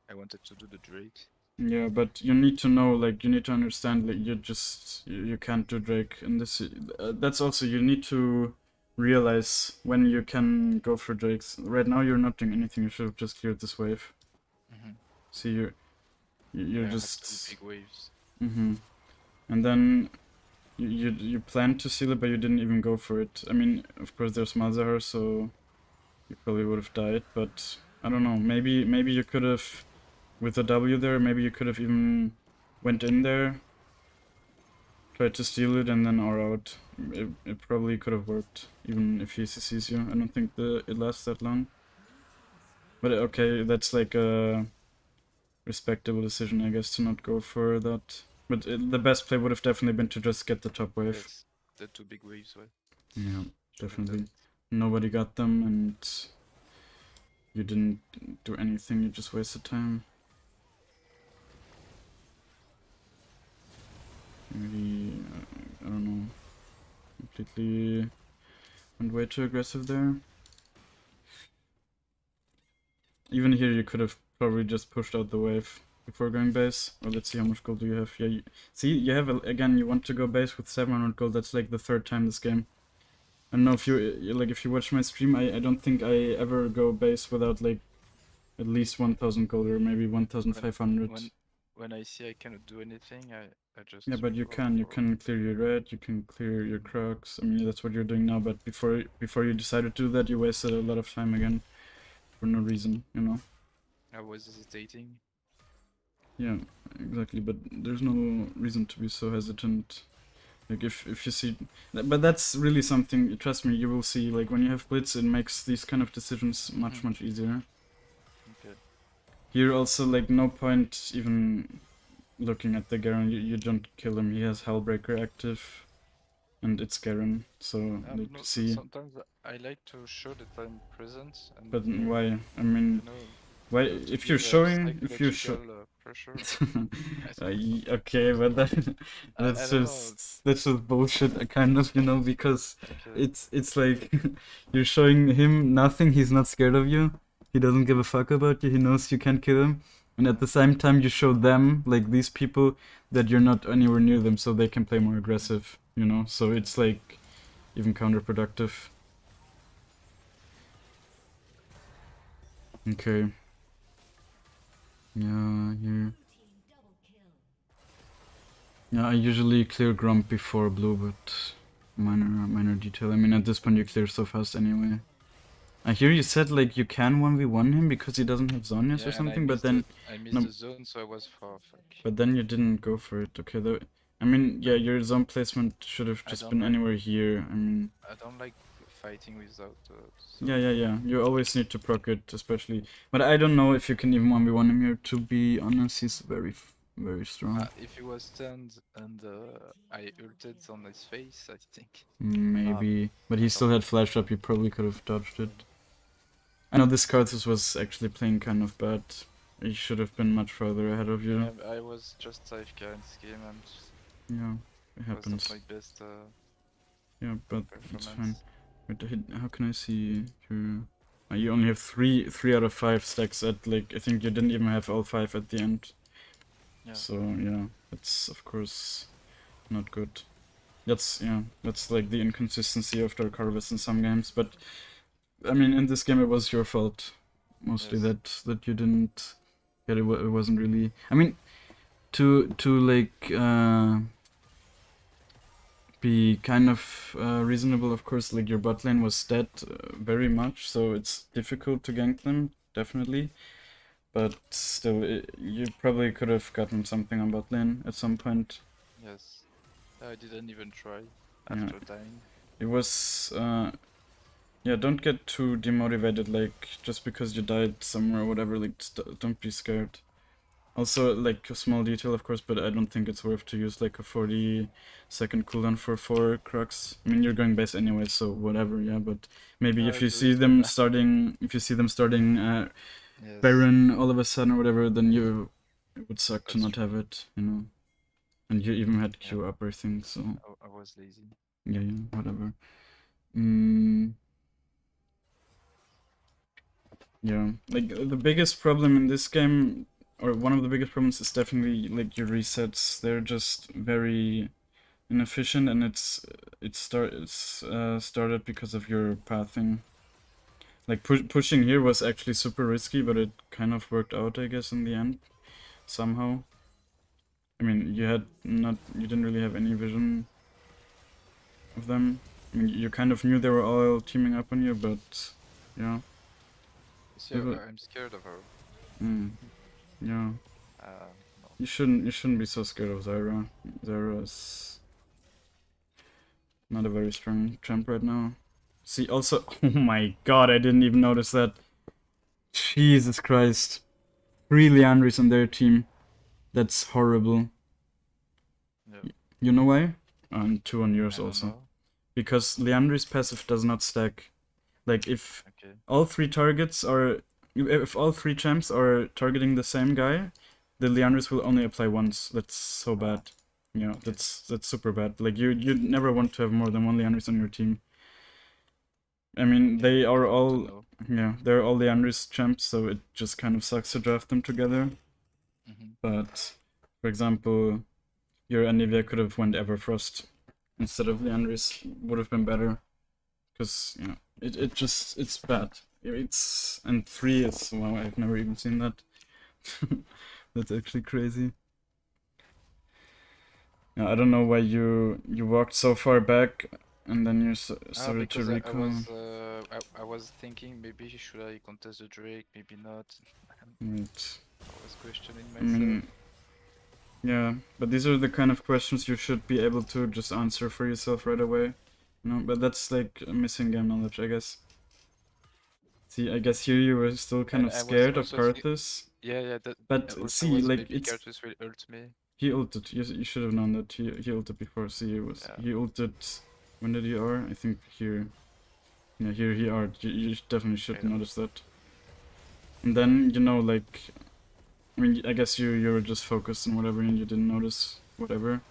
I wanted to do the Drake. Yeah, but you need to know, like, you need to understand, like, you can't do Drake. And this, that's also, you need to realize when you can go for Drakes. Right now, you're not doing anything. You should have just cleared this wave. See, you're just big waves. And then you planned to seal it, but you didn't even go for it. I mean, of course, there's Malzahar, so you probably would have died. But I don't know. Maybe you could have. With the W there, maybe you could have even went in there, tried to steal it, and then R out. It probably could have worked, even if he CCs you. I don't think it lasts that long. But okay, that's like a respectable decision, I guess, to not go for that. But the best play would have definitely been to just get the top wave. Yes, the 2 big waves, right? Yeah, definitely. Nobody got them, and you didn't do anything, you just wasted time. Maybe, I don't know, completely went way too aggressive there. Even here you could have probably just pushed out the wave before going base. Or let's see how much gold do you have. Yeah, see, you have, again, you want to go base with 700 gold. That's like the 3rd time this game. I don't know if if you watch my stream, I don't think I ever go base without like at least 1000 gold or maybe 1500. When I see I cannot do anything, I just Yeah, but you recall can for clear your red, you can clear your crocs. I mean, that's what you're doing now. But before you decided to do that, you wasted a lot of time again for no reason, you know. I was hesitating. Yeah, exactly. But there's no reason to be so hesitant. Like if you see, but that's really something. Trust me, you will see. Like when you have blitz, it makes these kind of decisions much easier. Okay. Here also, like, no point even looking at the Garen. You don't kill him. He has Hellbreaker active, and it's Garen. So like, No, see. sometimes I like to show that I'm present and But why? I mean, you know why? to If you're give a showing, if you show. psychological pressure. I don't know. Okay, but that I don't know. that's just bullshit, kind of, you know, because Okay. it's like you're showing him nothing. He's not scared of you. He doesn't give a fuck about you. He knows you can't kill him. And at the same time, you show them, like these people, that you're not anywhere near them, so they can play more aggressive, you know. So Okay. it's like even counterproductive. Okay. Yeah, here. Yeah, I usually clear Grump before blue, but minor detail. I mean, at this point you clear so fast anyway. I hear you said like you can 1v1 him because he doesn't have Zonias or Yeah, and something, but then I missed no, the zone, so I was far. Fuck. but then you didn't go for it. Okay, though. I mean, yeah, But your zone placement should have I just don't been like anywhere here. I mean, fighting without yeah, zone. yeah, yeah. You always need to proc it, especially. But I don't know if you can even 1v1 him here. To be honest, he's very strong. If he was stunned and I ulted on his face, I think. Maybe, but he I still don't had know. flash up. You probably could have dodged it. I know this Karthus was actually playing kind of bad. He should have been much further ahead of you. Yeah, I was just AFK in this game and Yeah, it it was not happens. my best Yeah, but it's fine. performance. Wait, how can I see your... you only have three out of 5 stacks at, like, I think you didn't even have all 5 at the end. Yeah. So, yeah, it's of course not good. That's like the inconsistency of Dark Harvest in some games, but I mean, in this game it was your fault. Mostly Yes. that you didn't... Yeah, it wasn't really... I mean, to like be kind of reasonable, of course, like your bot lane was dead very much, so it's difficult to gank them, definitely. But still, you probably could have gotten something on bot lane at some point. Yes. I didn't even try Yeah, after dying. it was... yeah, don't get too demotivated, like, just because you died somewhere or whatever, like, don't be scared. Also, like, a small detail, of course, but I don't think it's worth to use, like, a 40-second cooldown for 4 Crocs. I mean, you're going base anyway, so whatever, yeah, but maybe if you see them starting, Yes. Baron all of a sudden or whatever, then it would suck to not have it, you know. And you even had Q up, I think, so... I was lazy. Yeah, whatever. Yeah, like, the biggest problem in this game, or one of the biggest problems, is definitely like your resets. They're just very inefficient, and it's started because of your pathing. Like pushing here was actually super risky, but it kind of worked out, I guess, in the end somehow. I mean, you didn't really have any vision of them. I mean, you kind of knew they were all teaming up on you, but yeah. See, I'm scared of her. Yeah. No. You shouldn't be so scared of Zyra. Zyra is not a very strong champ right now. See, also, oh my god, I didn't even notice that. Jesus Christ. 3 Leandris on their team. That's horrible. Yeah. You know why? And 2 on yours I don't also. know. Because Leandris passive does not stack. Like, if Okay. all 3 targets are... If all 3 champs are targeting the same guy, the Leandris will only apply once. That's so bad. Yeah, Okay. that's super bad. Like, you'd never want to have more than 1 Leandris on your team. I mean, they are all... Yeah, they're all Leandris champs, so it just kind of sucks to draft them together. But, for example, your Anivia could have went Everfrost instead of Leandris. Would have been better. Because, you know, it's bad. And 3 is... Wow, I've never even seen that. That's actually crazy. Yeah, I don't know why you walked so far back and then you started to Because recall. I was thinking maybe should I contest the Drake, maybe not. Right. I was questioning I myself. mean, yeah, but these are the kind of questions you should be able to just answer for yourself right away. You know, but that's like missing game knowledge, I guess. See, I guess here you were still kind And of I was scared of also Karthus. yeah, that But also see, was like, maybe it's... Cartus will ult me. He ulted. You should have known that. He ulted before. See, it was... Yeah, He ulted... When did he R? I think here. Yeah, here he R. You definitely I should don't notice that. And then, you know, like... I mean, I guess you were just focused on whatever and you didn't notice whatever.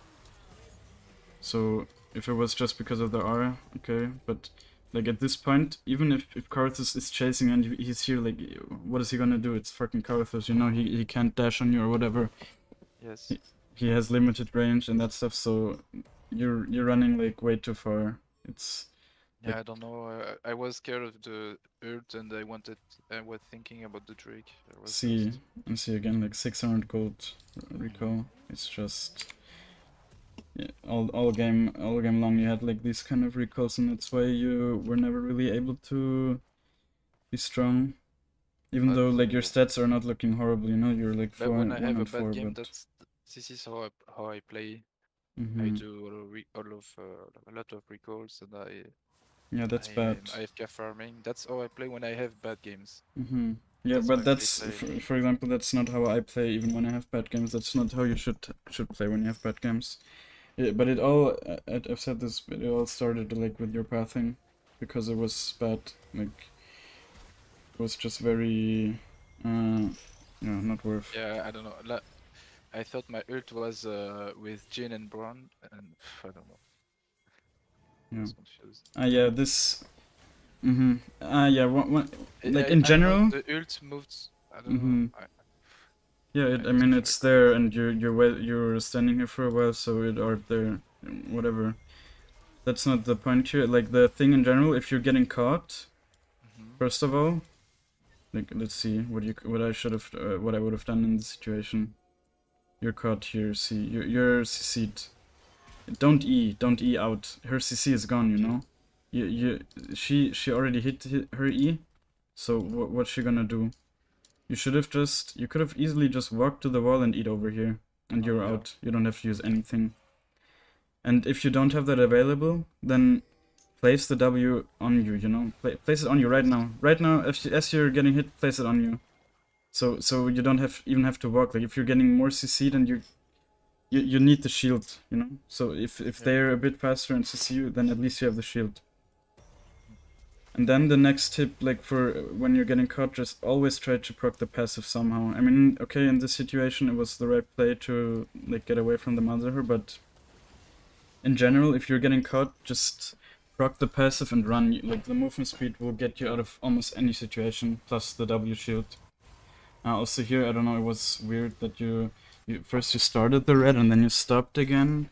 So, if it was just because of the R, okay, but... Like, at this point, even if Karthus is chasing and he's here, like, what is he gonna do? It's fucking Karthus, you know, he can't dash on you or whatever. yes. He has limited range and that stuff, so you're running like way too far. It's like, Yeah, I don't know. I was scared of the ult and I was thinking about the Drake. I was see lost. and see again, like 600 gold Mhm. recall. It's just, yeah, all game long you had like these kind of recalls, and that's why you were never really able to be strong. Even But though like your stats are not looking horrible, you know, you're like but 4 when I 1 have a and bad 4, game, but this is how I play. I mm-hmm. do all of a lot of recalls and Yeah, that's bad. I AFK farming. That's how I play when I have bad games. Mm-hmm. Yeah, That's but my free that's play. for example, that's not how I play. Even when I have bad games, that's not how you should play when you have bad games. Yeah, but it all I've said this, but it all started like with your pathing, because it was bad. Like it was just very, not worth. Yeah, I don't know. I thought my ult was with Jin and Braun, and I don't know. I Yeah. was confused. Yeah. This. Mm-hmm. Yeah. Like in I don't know. general. The ult moved. I don't know. Mm-hmm. Yeah. I I wasn't mean, sure it's about there, that. and you're standing here for a while, so it are there. Whatever. That's not the point here. Like the thing in general, if you're getting caught, Hmm. first of all, like let's see what I should have what I would have done in this situation. You're caught here. See, you're CC'd. Don't E out. Her CC is gone. You Okay. know. She already hit her E. So what's she gonna do? You could have easily just walked to the wall and eat over here, and Oh you're yeah. out. You don't have to use anything. And if you don't have that available, then place the W on you, you know? Place it on you right Yes. now. Right now, as you're getting hit, place it on you. So you don't even have to walk. Like, if you're getting more CC, then you need the shield, you know? So if Yeah. they're a bit faster and CC you, then at least you have the shield. And then the next tip, like for when you're getting caught, just always try to proc the passive somehow. I mean, okay, in this situation, it was the right play to like get away from the Mother, but in general, if you're getting caught, just proc the passive and run. Like, the movement speed will get you out of almost any situation, plus the W shield. Also here, I don't know, it was weird that you first you started the red and then you stopped again.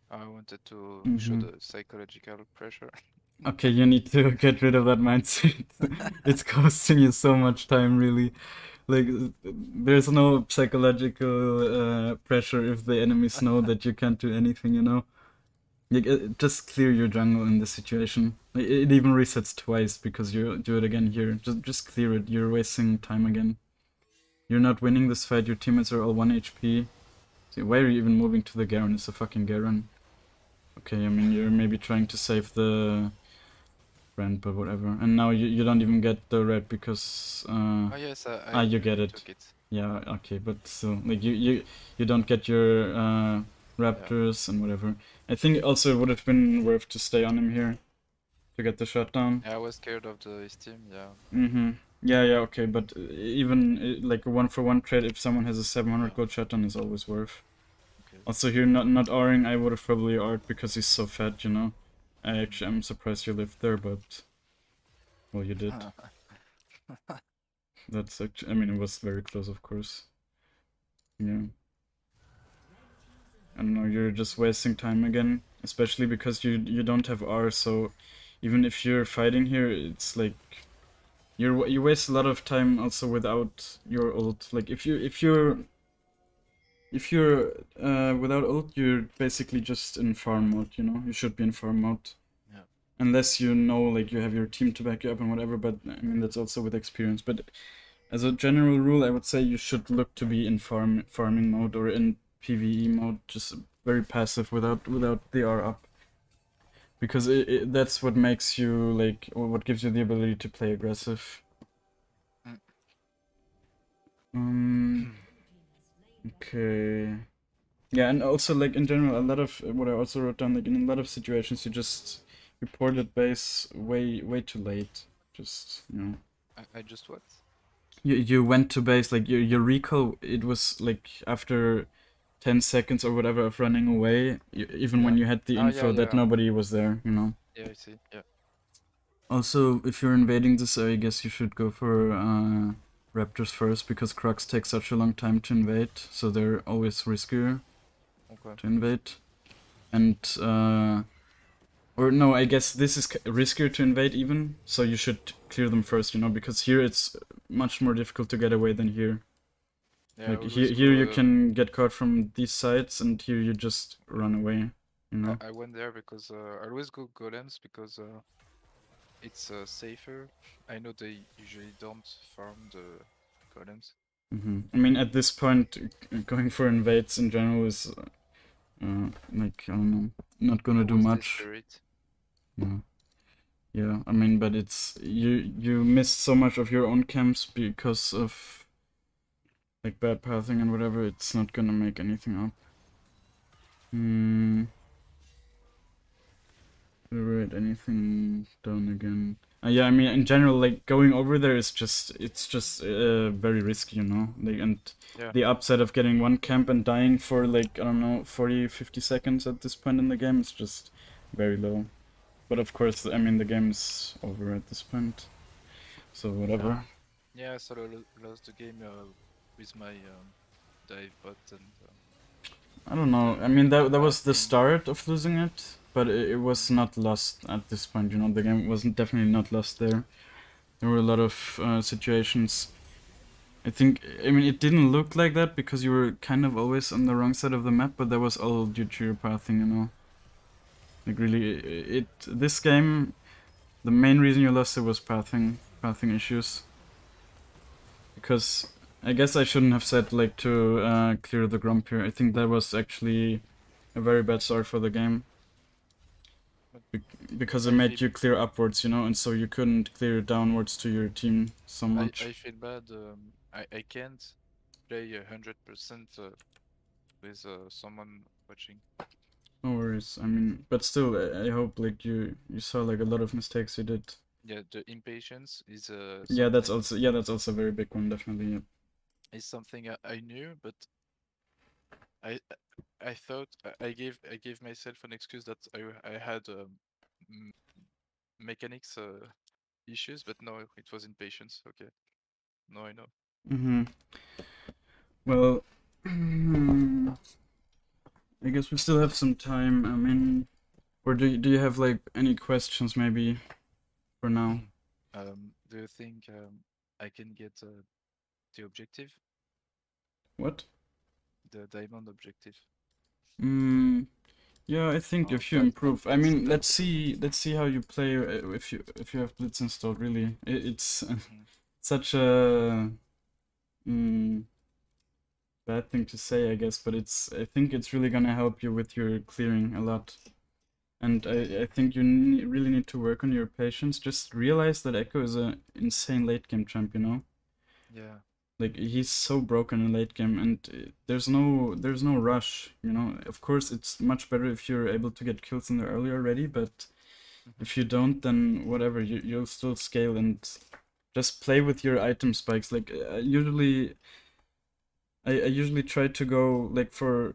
I wanted to show Mm-hmm. the psychological pressure. Okay, you need to get rid of that mindset. It's costing you so much time, really. Like, there's no psychological pressure if the enemies know that you can't do anything, you know? Like, just clear your jungle in this situation. Like, it even resets twice because you do it again here. Just clear it. You're wasting time again. You're not winning this fight. Your teammates are all 1 HP. See, why are you even moving to the Garen? It's a fucking Garen. Okay, I mean, you're maybe trying to save the brand, but whatever. And now you don't even get the red because Oh yes, you get I it. took it. Yeah, okay, but still, like you don't get your Yeah. raptors and whatever. I think also it would have been worth to stay on him here to get the shutdown. Yeah, I was scared of the Steam. Yeah. Mm-hmm. Yeah, okay, but even like a 1-for-1 trade, if someone has a 700 Yeah. gold shutdown, is always worth. Okay. Also here, not R-ing, I would have probably R'd because he's so fat, you know. Mm. I'm surprised you lived there, but well, you did. That's actually, I mean, it was very close, of course. Yeah. I don't know, you're just wasting time again, especially because you don't have R, so even if you're fighting here, it's like you waste a lot of time also without your ult. Like if you're if you're without ult, you're basically just in farm mode, you know? You should be in farm mode. Yeah. Unless you know, like, you have your team to back you up and whatever, but I mean, that's also with experience. But as a general rule, I would say you should look to be in farming mode or in PvE mode, just very passive without the R up. Because that's what makes you, like, or what gives you the ability to play aggressive. Mm. Okay. Yeah, and also, like, in general, a lot of what I also wrote down, like, in a lot of situations, you just reported base way too late. Just, you know. I just what? You went to base, like, your recall, it was, like, after 10 seconds or whatever of running away, even when Yeah. you had the Ah, yeah, info that yeah. nobody was there, you know. Yeah, I see. Yeah. Also, if you're invading this, I guess you should go for Raptors first, because Crocs take such a long time to invade, so they're always riskier Okay. to invade. And, or no, I guess this is riskier to invade even, so you should clear them first, you know, because here it's much more difficult to get away than here. Yeah, I Like, always here you go. can get caught from these sides, and here you just run away, you know? I went there because I always go golems because it's safer. I know they usually don't farm the golems. I mean, at this point, going for invades in general is, like, I don't know, not gonna do Always much. desperate. Yeah. Yeah, I mean, but it's, you missed so much of your own camps because of, like, bad pathing and whatever, it's not gonna make anything up. Did I write anything down again? Yeah, I mean, in general, like, going over there is just, it's just very risky, you know? Like, and Yeah. the upside of getting one camp and dying for, like, I don't know, 40, 50 seconds at this point in the game is just very low. But of course, I mean, the game is over at this point, so whatever. Yeah, I sort of lost the game with my dive bot and I don't know. the I mean, that was the passing. start of losing it, but it was Mm. not lost at this point. You know, the game wasn't definitely not lost there. There were a lot of situations. I think. I mean, it didn't look like that because you were kind of always on the wrong side of the map, but that was all due to your pathing. You know, like, really, this game, the main reason you lost it was pathing issues. Because I guess I shouldn't have said, like, to clear the Grump here. I think that was actually a very bad start for the game. Because it I made feel you clear upwards, you know, and so you couldn't clear downwards to your team so much. I feel bad. I can't play 100% with someone watching. No worries. I mean, but still, I hope, like, you saw, like, a lot of mistakes you did. Yeah, the impatience is Yeah, that's something also, yeah, that's also a very big one, definitely. Yeah. is something I knew, but I I thought I gave myself an excuse that I had m- mechanics issues, but no, it was impatience. Okay, no, I know. Well, I guess we still have some time. I mean, or do you have, like, any questions maybe for now? Do you think I can get the objective, What? the diamond objective? Yeah, I think Oh, if you improve, I that's mean, let's see how you play if you have Blitz installed. Really, it's mhm. such a bad thing to say, I guess, but I think it's really gonna help you with your clearing a lot. And I think you really need to work on your patience. Just realize that Ekko is a insane late game champ, you know? Yeah. Like, he's so broken in late game, and there's no rush, you know? Of course, it's much better if you're able to get kills in the early already, but Mhm. if you don't, then whatever, you'll still scale and just play with your item spikes. Like, I usually try to go, like, for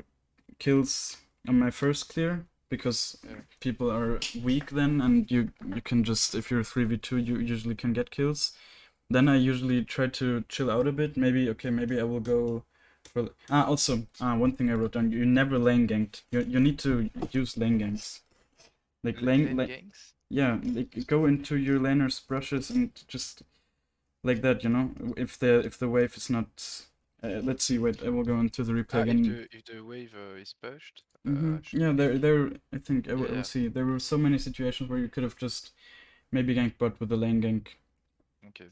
kills on my first clear, because Yeah. people are weak then, and you can just, if you're 3v2, you usually can get kills. Then I usually try to chill out a bit. Maybe I will go for... also, one thing I wrote down, you never lane ganked. You need to use lane ganks. Like, Lane ganks? yeah, like, go into your laner's brushes and just like that, you know? If the wave is not Let's see. Wait, I will go into the replay again. If the wave is pushed, Yeah, there. I think I will yeah. see. There were so many situations where you could have just maybe ganked bot with the lane gank. Okay.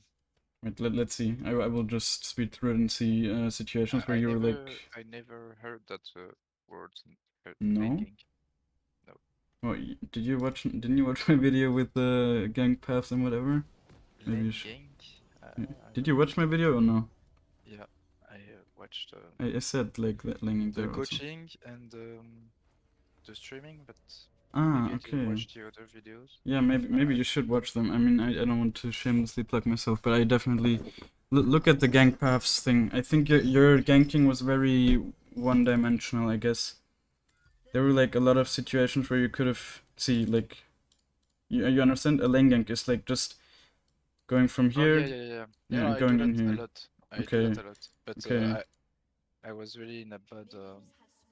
Wait, let's see. I will just speed through it and see situations where you were like. I never heard that word. No. Lane gank. No. Oh, did you watch? Didn't you watch my video with the gank paths and whatever? Maybe Lane you should. gank. Did you watch my video or no? Yeah, I watched. I said like that lane The there also. coaching and the streaming, but Ah, maybe I didn't okay. watch the other videos. Yeah, maybe you should watch them. I mean, I don't want to shamelessly plug myself, but I definitely look at the gank paths thing. I think your ganking was very one-dimensional, I guess. There were like a lot of situations where you could have like you understand? A lane gank is like just going from here. Yeah, Yeah, I going do in that a here. lot. I Okay. do that a lot. But Okay. I was really in a bad.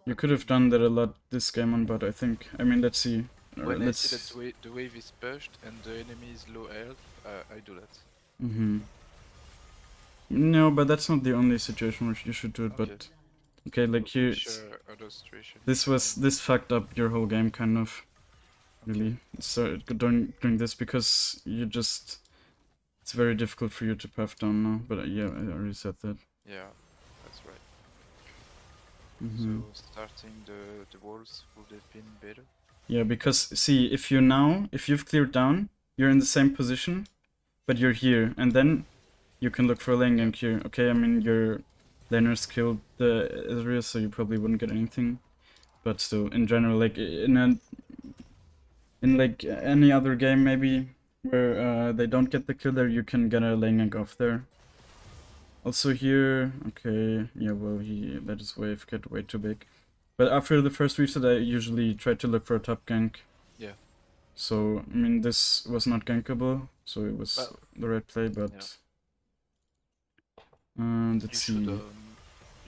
You could have done that a lot this game on bot, I think. I mean, let's see. When I see that the wave is pushed and the enemy is low health, I do that. No, but that's not the only situation where you should do it. Okay. But okay, like here, this fucked up your whole game, kind of. Really, so doing this because you just it's very difficult for you to path down now. But yeah, I already said that. Yeah, that's right. So starting the walls would have been better. Yeah, because see, if you've cleared down, you're in the same position, but you're here, and then you can look for a lane gank here. Okay, I mean your laners killed the Ezreal, so you probably wouldn't get anything. But still, in general, like in like any other game maybe where they don't get the kill there, you can get a lane gank off there. Also here, okay, yeah, well he let his wave get way too big. But after the first reset, I usually try to look for a top gank. Yeah. So, I mean, this was not gankable, so it was the right play, but... Yeah. Let's see. You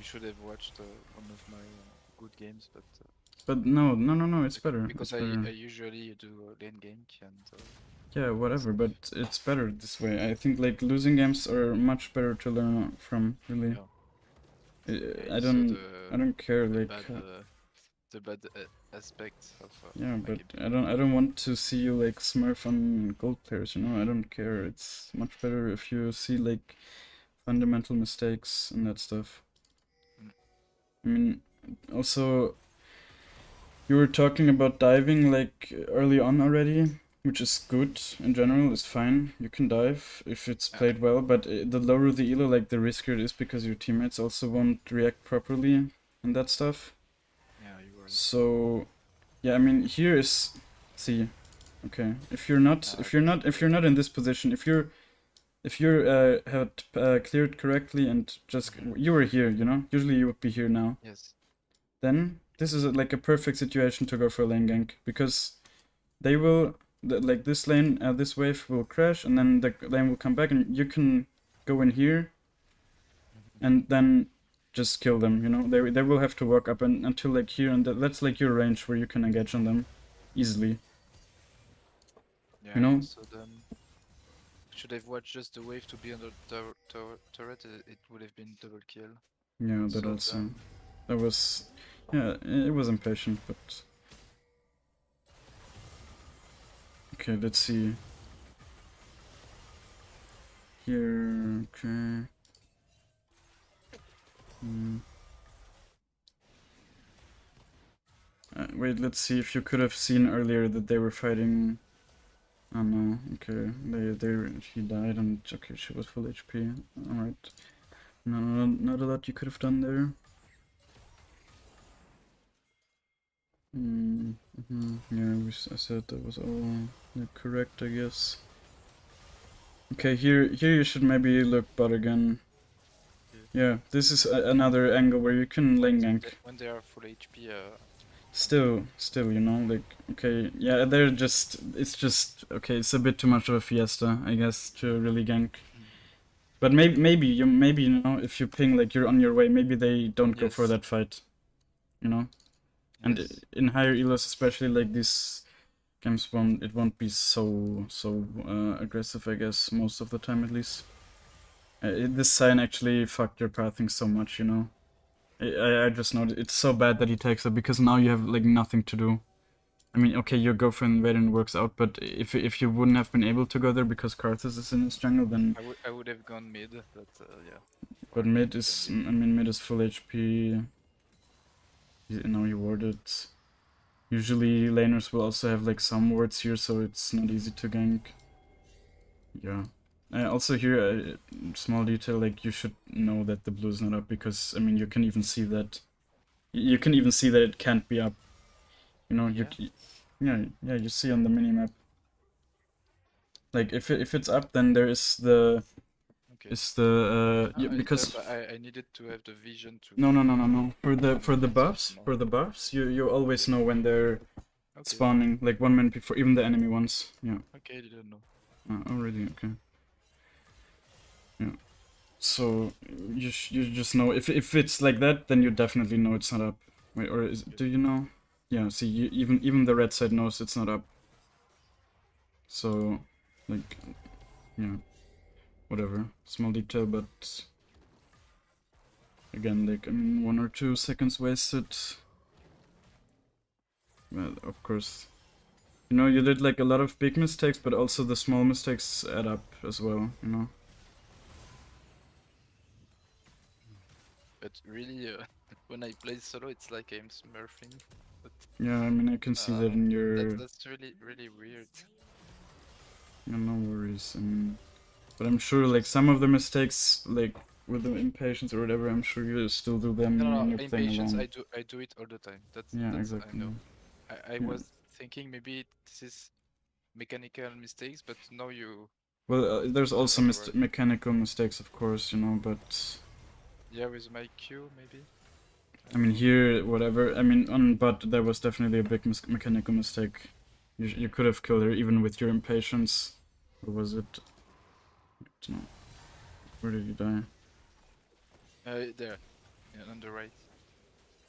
should have watched one of my good games, but... But no, it's better. Because it's better. I usually do lane gank and... yeah, whatever, but it's better this way. I think, like, losing games are much better to learn from, really. Yeah. I don't care, like... the bad aspects of yeah, but I don't want to see you like smurf on gold players, you know. I don't care. It's much better if you see like fundamental mistakes and that stuff. I mean, also you were talking about diving like early on already, which is good in general. It's fine. You can dive if it's played well, but the lower the elo, like the riskier it is because your teammates also won't react properly and that stuff. So, yeah, I mean, here is, see, okay, if you're not in this position, if you're had cleared correctly and just you were here, you know, usually you would be here now. Yes. Then this is like a perfect situation to go for a lane gank because they will like this lane, this wave will crash, and then the lane will come back, and you can go in here, and then just kill them, you know. They will have to walk up until like here, and that's like your range where you can engage on them easily. Yeah, you know. So then, should have watched just the wave to be under turret. It would have been double kill. Yeah, that also. That was, yeah, it was impatient, but. Okay, let's see. Here, okay. Wait, let's see if you could have seen earlier that they were fighting. Oh no, okay, she died and okay, she was full HP. Alright. No, not a lot you could have done there. Yeah, I said that was all correct, I guess. Okay, here you should maybe look bot again. Yeah, this is another angle where you can lane gank. When they are full HP, Still, you know, like, okay, yeah, they're just, it's just, okay, it's a bit too much of a fiesta, I guess, to really gank. But maybe you know, if you ping, like, you're on your way, maybe they don't go for that fight, you know? And in higher elos, especially, like, these games it won't be so aggressive, I guess, most of the time, at least. This sign actually fucked your pathing so much, you know. I just noticed it's so bad that he takes it because now you have like nothing to do. I mean, okay, you go for invasion works out, but if you wouldn't have been able to go there because Karthus is in his jungle, then I would have gone mid, but yeah. but mid is I mean mid is full HP. Now he warded. Usually laners will also have like some wards here, so it's not easy to gank. Yeah. Also here, small detail, like you should know that the blue is not up because I mean you can even see that. You can even see that it can't be up. You know, Yeah. yeah, you see on the minimap. Like if it's up, then there is the Okay. yeah, because I needed to have the vision to. no. For the buffs, you always know when they're okay. spawning, like 1 minute before, even the enemy ones. Yeah. Okay, I didn't know. Oh, really? Okay. Yeah. So you just know if it's like that, then you definitely know it's not up. Wait, or do you know? Yeah. See, even the red side knows it's not up. So, like, yeah, whatever. Small detail, but again, like, I mean, 1 or 2 seconds wasted. Well, of course. You know, you did like a lot of big mistakes, but also the small mistakes add up as well, you know? But really, when I play solo, it's like I'm smurfing. But, Yeah, I mean, I can see that in your... That's really weird. Yeah, no worries, I mean... But I'm sure, like, some of the mistakes, like, with the impatience or whatever, I'm sure you still do them when you're playing Impatience, alone. I do it all the time. That's Exactly. I know. I Yeah. was thinking maybe this is mechanical mistakes, but now you. Well, there's also right. mechanical mistakes, of course, you know, but... Yeah, with my Q, maybe? I mean, here, whatever. I mean, on but there was definitely a big mechanical mistake. You could have killed her even with your impatience. Or was it? No. Where did you die? There. Yeah, on the right.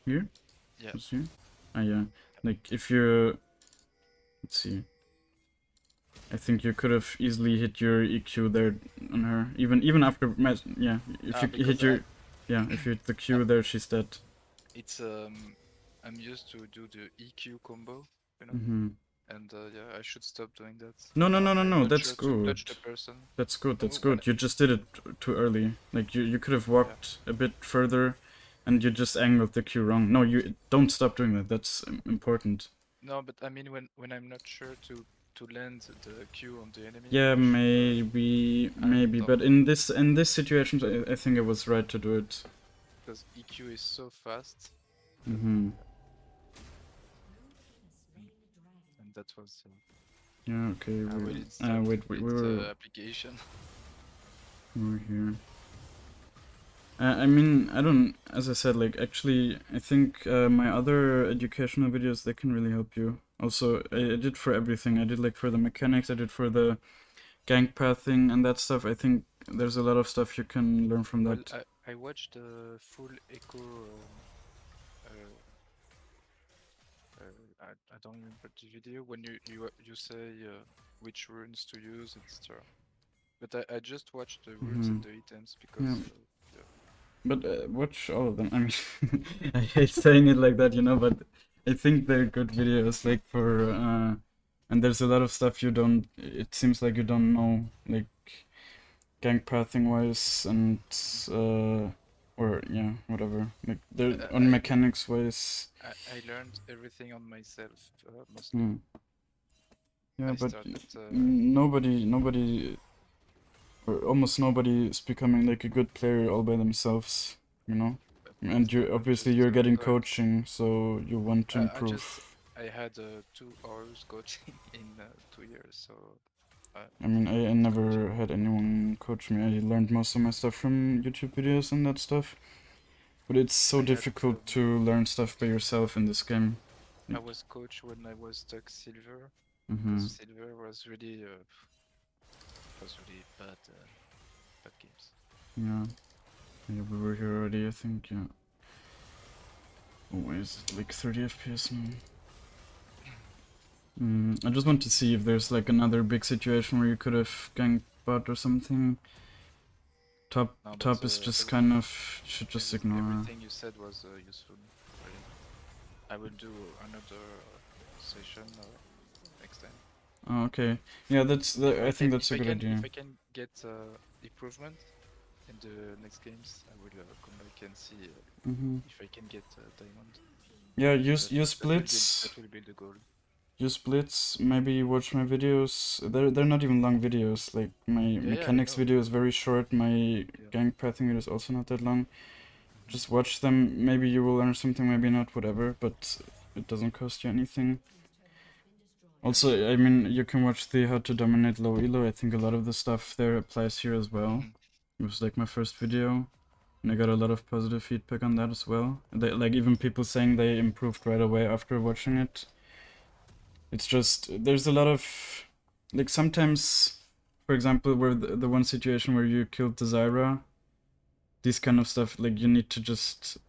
Here? Yeah. Was here? Ah, yeah. Like, if you... Let's see. I think you could have easily hit your EQ there on her. Even after... Yeah, if you hit your... Yeah, if you hit the Q there, she's dead. It's, I'm used to do the EQ combo, you know? And yeah, I should stop doing that. No, that's good. Touch the person. That's good. You just did it too early. Like, you could have walked a bit further and you just angled the Q wrong. No, you don't stop doing that. That's important. No, but I mean when I'm not sure to land the Q on the enemy. Yeah, maybe, but in this situation, I think it was right to do it. Because EQ is so fast. Mm-hmm. And that was. Yeah. Okay. Wait. We were application. We were here. I mean, I don't. As I said, like actually, I think my other educational videos they can really help you. Also, I did for everything. I did like for the mechanics. I did for the gank pathing and that stuff. I think there's a lot of stuff you can learn from that. Well, I watched the full Ekko. I don't remember the video when you say which runes to use, etc. But I just watched the runes and the items because. Yeah. But watch all of them. I mean, I hate saying it like that, you know, but I think they're good videos. Like for and there's a lot of stuff you don't. It seems like you don't know, like gank pathing wise and or yeah, whatever. Like they're on mechanics wise. I learned everything on myself mostly. Yeah, but nobody, or almost nobody is becoming like a good player all by themselves, you know? And you're getting coaching, so you want to improve. I had 2 hours coaching in 2 years, so... I mean, I never had anyone coach me. I learned most of my stuff from YouTube videos and that stuff. But it's so difficult to learn stuff by yourself in this game. I was coached when I was stuck silver. Because silver was really bad games. Yeah, we were here already, I think, yeah. Oh, why is it like 30 FPS now? I just want to see if there's like another big situation where you could have ganked bot or something. Top No, but top is just kind of should just ignore. everything you said was useful. Really. I will do another session next time. Oh, okay. Yeah, I think that's a good idea. If I can get improvement in the next games, I will come back and see if I can get diamond. Yeah, use splits. That will be the goal. Use splits. Maybe watch my videos. They're not even long videos. Like my mechanics video is very short. My gang pathing video is also not that long. Just watch them. Maybe you will learn something. Maybe not. Whatever. But it doesn't cost you anything. Also, I mean, you can watch the how to dominate low elo. I think a lot of the stuff there applies here as well. It was like my first video, and I got a lot of positive feedback on that as well. Like even people saying they improved right away after watching it. It's just there's a lot of like sometimes, for example, where the one situation where you killed the Zyra, these kind of stuff, like you need to just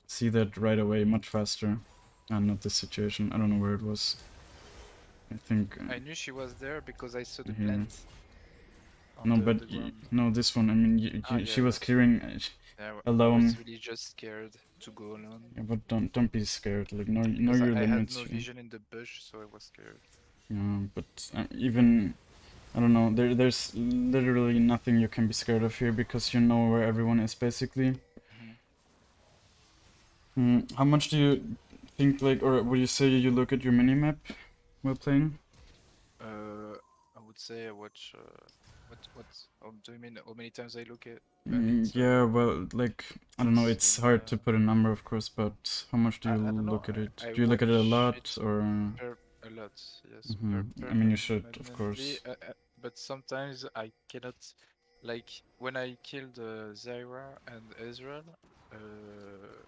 see that right away much faster. And not this situation. I don't know where it was. I think I knew she was there because I saw the plant. No, but no, this one. I mean, she was clearing alone. I was really just scared to go alone. Yeah, but don't be scared. Like know your limits. I had no vision in the bush, so I was scared. Yeah, but even I don't know. There's literally nothing you can be scared of here because you know where everyone is basically. How much do you think, like, or would you say you look at your minimap while playing? I would say I watch. What? Do you mean how many times I look at? Yeah, well, like I don't know. It's hard to put a number, of course, but how much do you look at it? Do you look at it a lot, or? A lot, yes. I mean, you should, of course. But sometimes I cannot. Like when I killed Zyra and Ezreal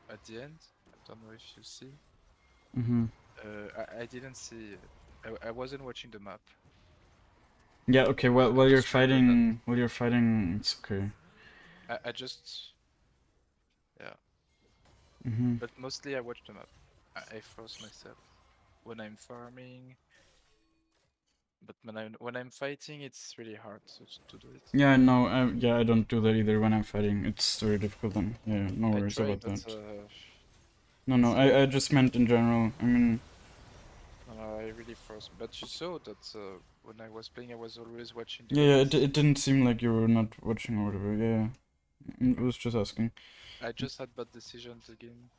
at the end. I don't know if you see. I didn't see. I wasn't watching the map. Yeah. Okay. Well, while you're fighting, it's okay. I just. Yeah. But mostly I watch the map. I force myself when I'm farming. But when I'm fighting, it's really hard to do it. Yeah, no, I don't do that either when I'm fighting. It's very difficult then. Yeah, no worries about that. No, I just meant in general. I mean... I really forced. But you saw that when I was playing, I was always watching. Yeah, it didn't seem like you were not watching or whatever. Yeah, I was just asking. I just had bad decisions again.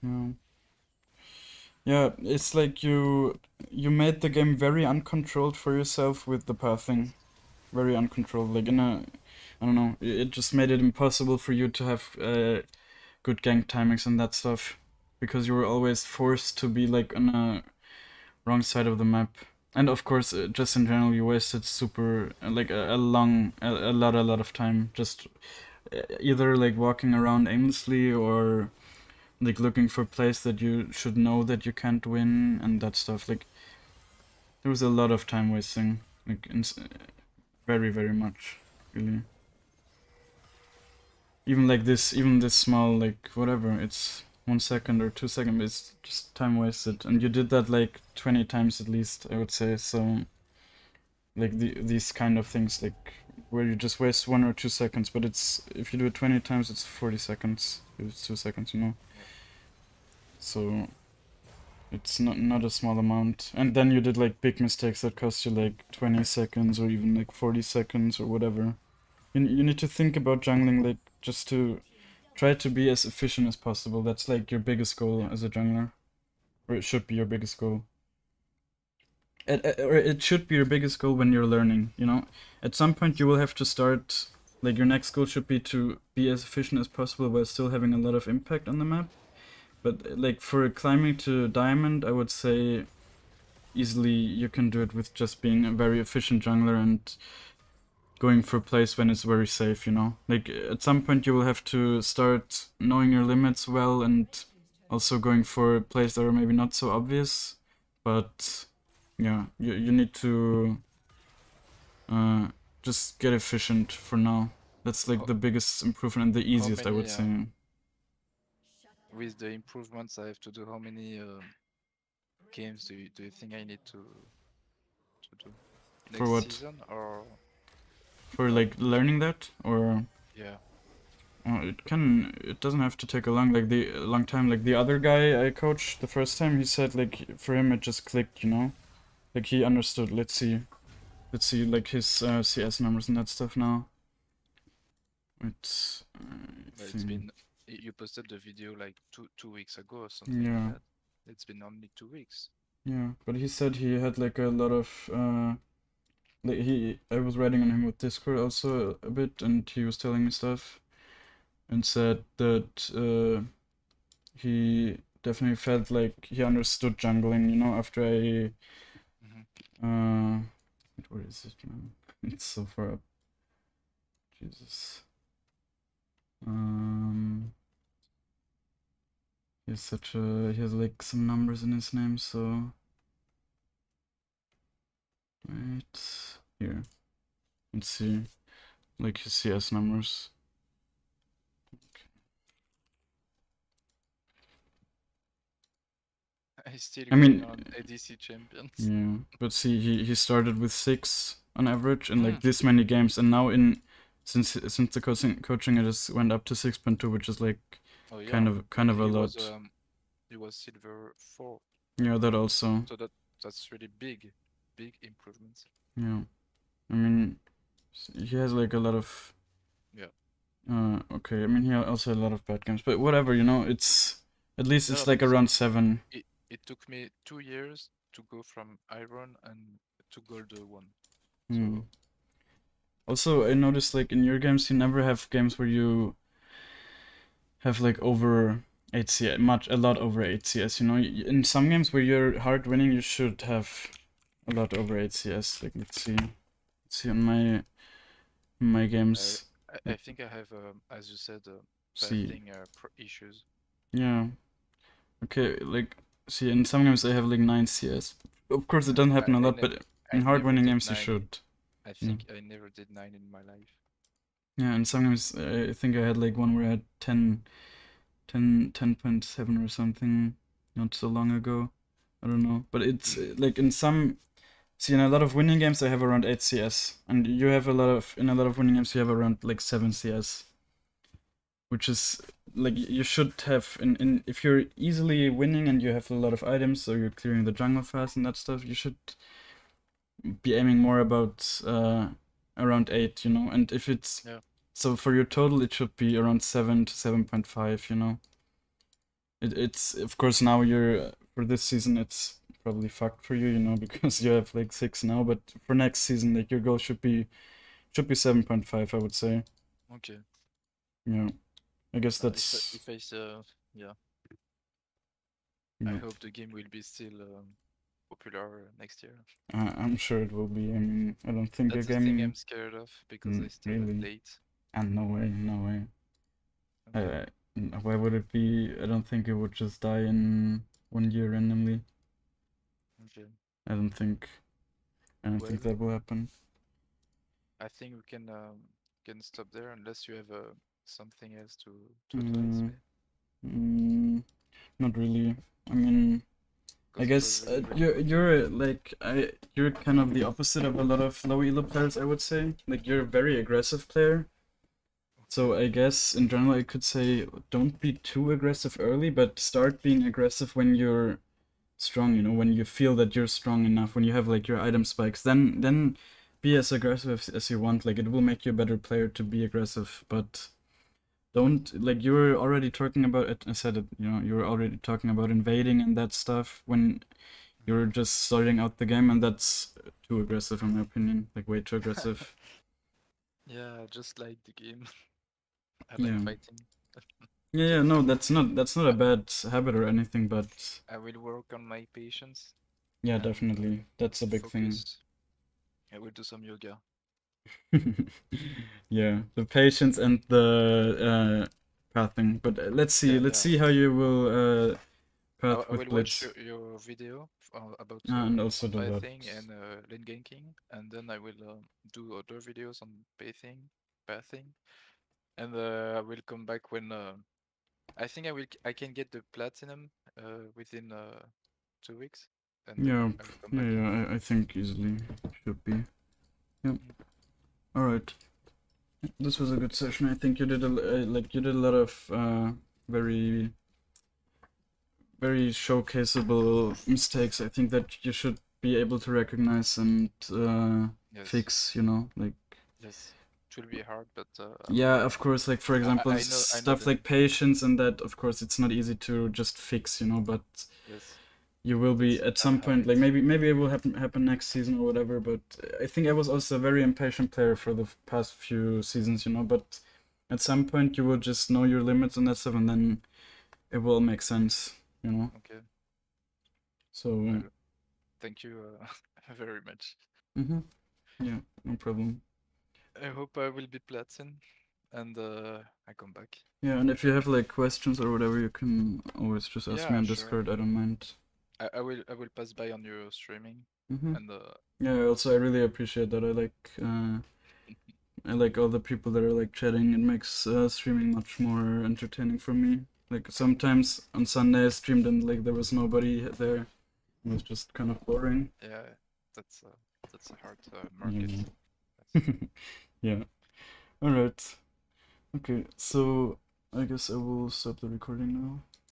Yeah. Yeah, it's like you made the game very uncontrolled for yourself with the pathing. Very uncontrolled. Like in a, I don't know, it just made it impossible for you to have good gank timings and that stuff. Because you were always forced to be like on a wrong side of the map. And of course, just in general, you wasted super, like a lot of time just either like walking around aimlessly or like looking for plays that you should know that you can't win and that stuff. Like there was a lot of time wasting, like very much, really. Even like this, even this small, like whatever, it's 1 second or 2 seconds, it's just time wasted. And you did that like 20 times at least, I would say. So like these kind of things, like where you just waste 1 or 2 seconds, but it's if you do it 20 times, it's 40 seconds. It's 2 seconds, you know. So it's not a small amount. And then you did like big mistakes that cost you like 20 seconds or even like 40 seconds or whatever. You need to think about jungling like just to try to be as efficient as possible. That's like your biggest goal as a jungler. Or it should be your biggest goal. Or it should be your biggest goal when you're learning, you know? At some point you will have to start, like your next goal should be to be as efficient as possible while still having a lot of impact on the map. But like for climbing to diamond, I would say easily you can do it with just being a very efficient jungler and going for plays when it's very safe, you know? Like at some point you will have to start knowing your limits well and also going for plays that are maybe not so obvious. But yeah, you need to just get efficient for now. That's like the biggest improvement and the easiest, I would say. With the improvements I have to do, how many games do you think I need to do? For what? Season or for like learning that, or Yeah. It doesn't have to take a long time. Like the other guy I coached the first time, he said like for him it just clicked, you know? Like he understood. Let's see like his CS numbers and that stuff now. It's I But it's think been you posted the video like two weeks ago or something like yeah, that. It's been only 2 weeks. yeah. But he said he had like a lot of like I was writing on him with Discord also a bit, and he was telling me stuff and said that he definitely felt like he understood jungling, you know, after Hmm. wait, where is it, man? It's so far up. Jesus. He has like some numbers in his name, so right here. Let's see, like his CS numbers. I still I going mean, on ADC champions. yeah, but see, he started with 6 on average in like Mm. this many games, and now in since the coaching it has went up to 6.2, which is like Oh yeah, kind of a he lot. was silver 4, Yeah, that also. so that's really big improvements. Yeah, I mean, he has like a lot of. Yeah. Okay, I mean, he also had a lot of bad games, but whatever, you know, it's at least No, it's no, like but around 7. it took me 2 years to go from iron and to gold 1. Hmm. So Also, I noticed like in your games, you never have games where you have like over 8 CS, a lot over 8 CS, you know? In some games where you're hard winning, you should have a lot over 8 CS. Like, let's see. Let's see on my I games. I think I have as you said See. pathing issues. Yeah. Okay, like, see, in some games I have like 9 CS. Of course, it doesn't happen a I lot, but I in hard never winning did games, you 9. should. I Yeah. think I never did 9 in my life. Yeah, and sometimes I think I had like one where I had 10.7 or something not so long ago. I don't know. But it's like in some. See, in a lot of winning games, I have around 8 CS. And you have in a lot of winning games, you have around like 7 CS. Which is like you should have if you're easily winning and you have a lot of items, so you're clearing the jungle fast and that stuff, you should be aiming more about around 8, you know. And if it's Yeah. so for your total, it should be around 7 to 7.5, you know. It's of course now you're for this season it's probably fucked for you, you know, because you have like 6 now. But for next season, like your goal should be 7.5, I would say. Okay. Yeah, I guess If that's I yeah, I yeah. hope the game will be still popular next year. I'm sure it will be. I mean, I don't think a That's the thing I'm game. scared of because I still have Really, late. and no way, no way. Okay. Why would it be? I don't think it would just die in 1 year randomly. Okay. I don't think. I don't think Well, that will happen. I think we can stop there unless you have something else to advise Mm, me not really. I mean, I because it was guess really really you're good. you're kind of the opposite of a lot of low elo players, I would say. Like you're a very aggressive player. So Okay. I guess in general I could say don't be too aggressive early, but start being aggressive when you're strong, you know, when you feel that you're strong enough, when you have like your item spikes, then be as aggressive as you want. Like it will make you a better player to be aggressive, but don't like you were already talking about it. I said it, you know, you were already talking about invading and that stuff when you're Mhm. just starting out the game, and that's too aggressive in my opinion, like way too aggressive. Yeah, I just like the game. I like Yeah. fighting. Yeah, So yeah, no, that's not a I, bad habit or anything, but I will work on my patience yeah, and definitely. That's a big thing. focus. I will do some yoga. Yeah, the patience and the pathing. But Yeah, let's yeah. see how you will path I with will watch Blitz. your video about And also the what? pathing and lane ganking, and then I will do other videos on pathing, and I will come back when I think I can get the platinum within 2 weeks, and then Yeah, I will come yeah, back. yeah, I think easily should be. Yep. Mm. All right. This was a good session. I think you did like you did a lot of very very showcaseable mistakes. I think that you should be able to recognize and Yes, fix. You know, like yes. It will be hard, but yeah, of course. Like for example, I know stuff them. like patience and that. Of course, it's not easy to just fix. You know, but Yes, you will be yes. at I some have point. Like it. maybe it will happen next season or whatever. But I think I was also a very impatient player for the past few seasons. You know, but at some point you will just know your limits and that stuff, and then it will make sense. You know. Okay. So. Well, thank you very much. Yeah, no problem. I hope I will be platin and I come back. Yeah, and if you have like questions or whatever, you can always just ask me Yeah, on sure. Discord. I don't mind. I will pass by on your streaming Mm-hmm. and Yeah, also I really appreciate that. I like all the people that are like chatting. It makes streaming much more entertaining for me. Like sometimes on Sunday I streamed and like there was nobody there. It was just kind of boring. yeah, that's uh, that's a hard market. Yeah. Yes. Yeah. All right. Okay. So I guess I will stop the recording now.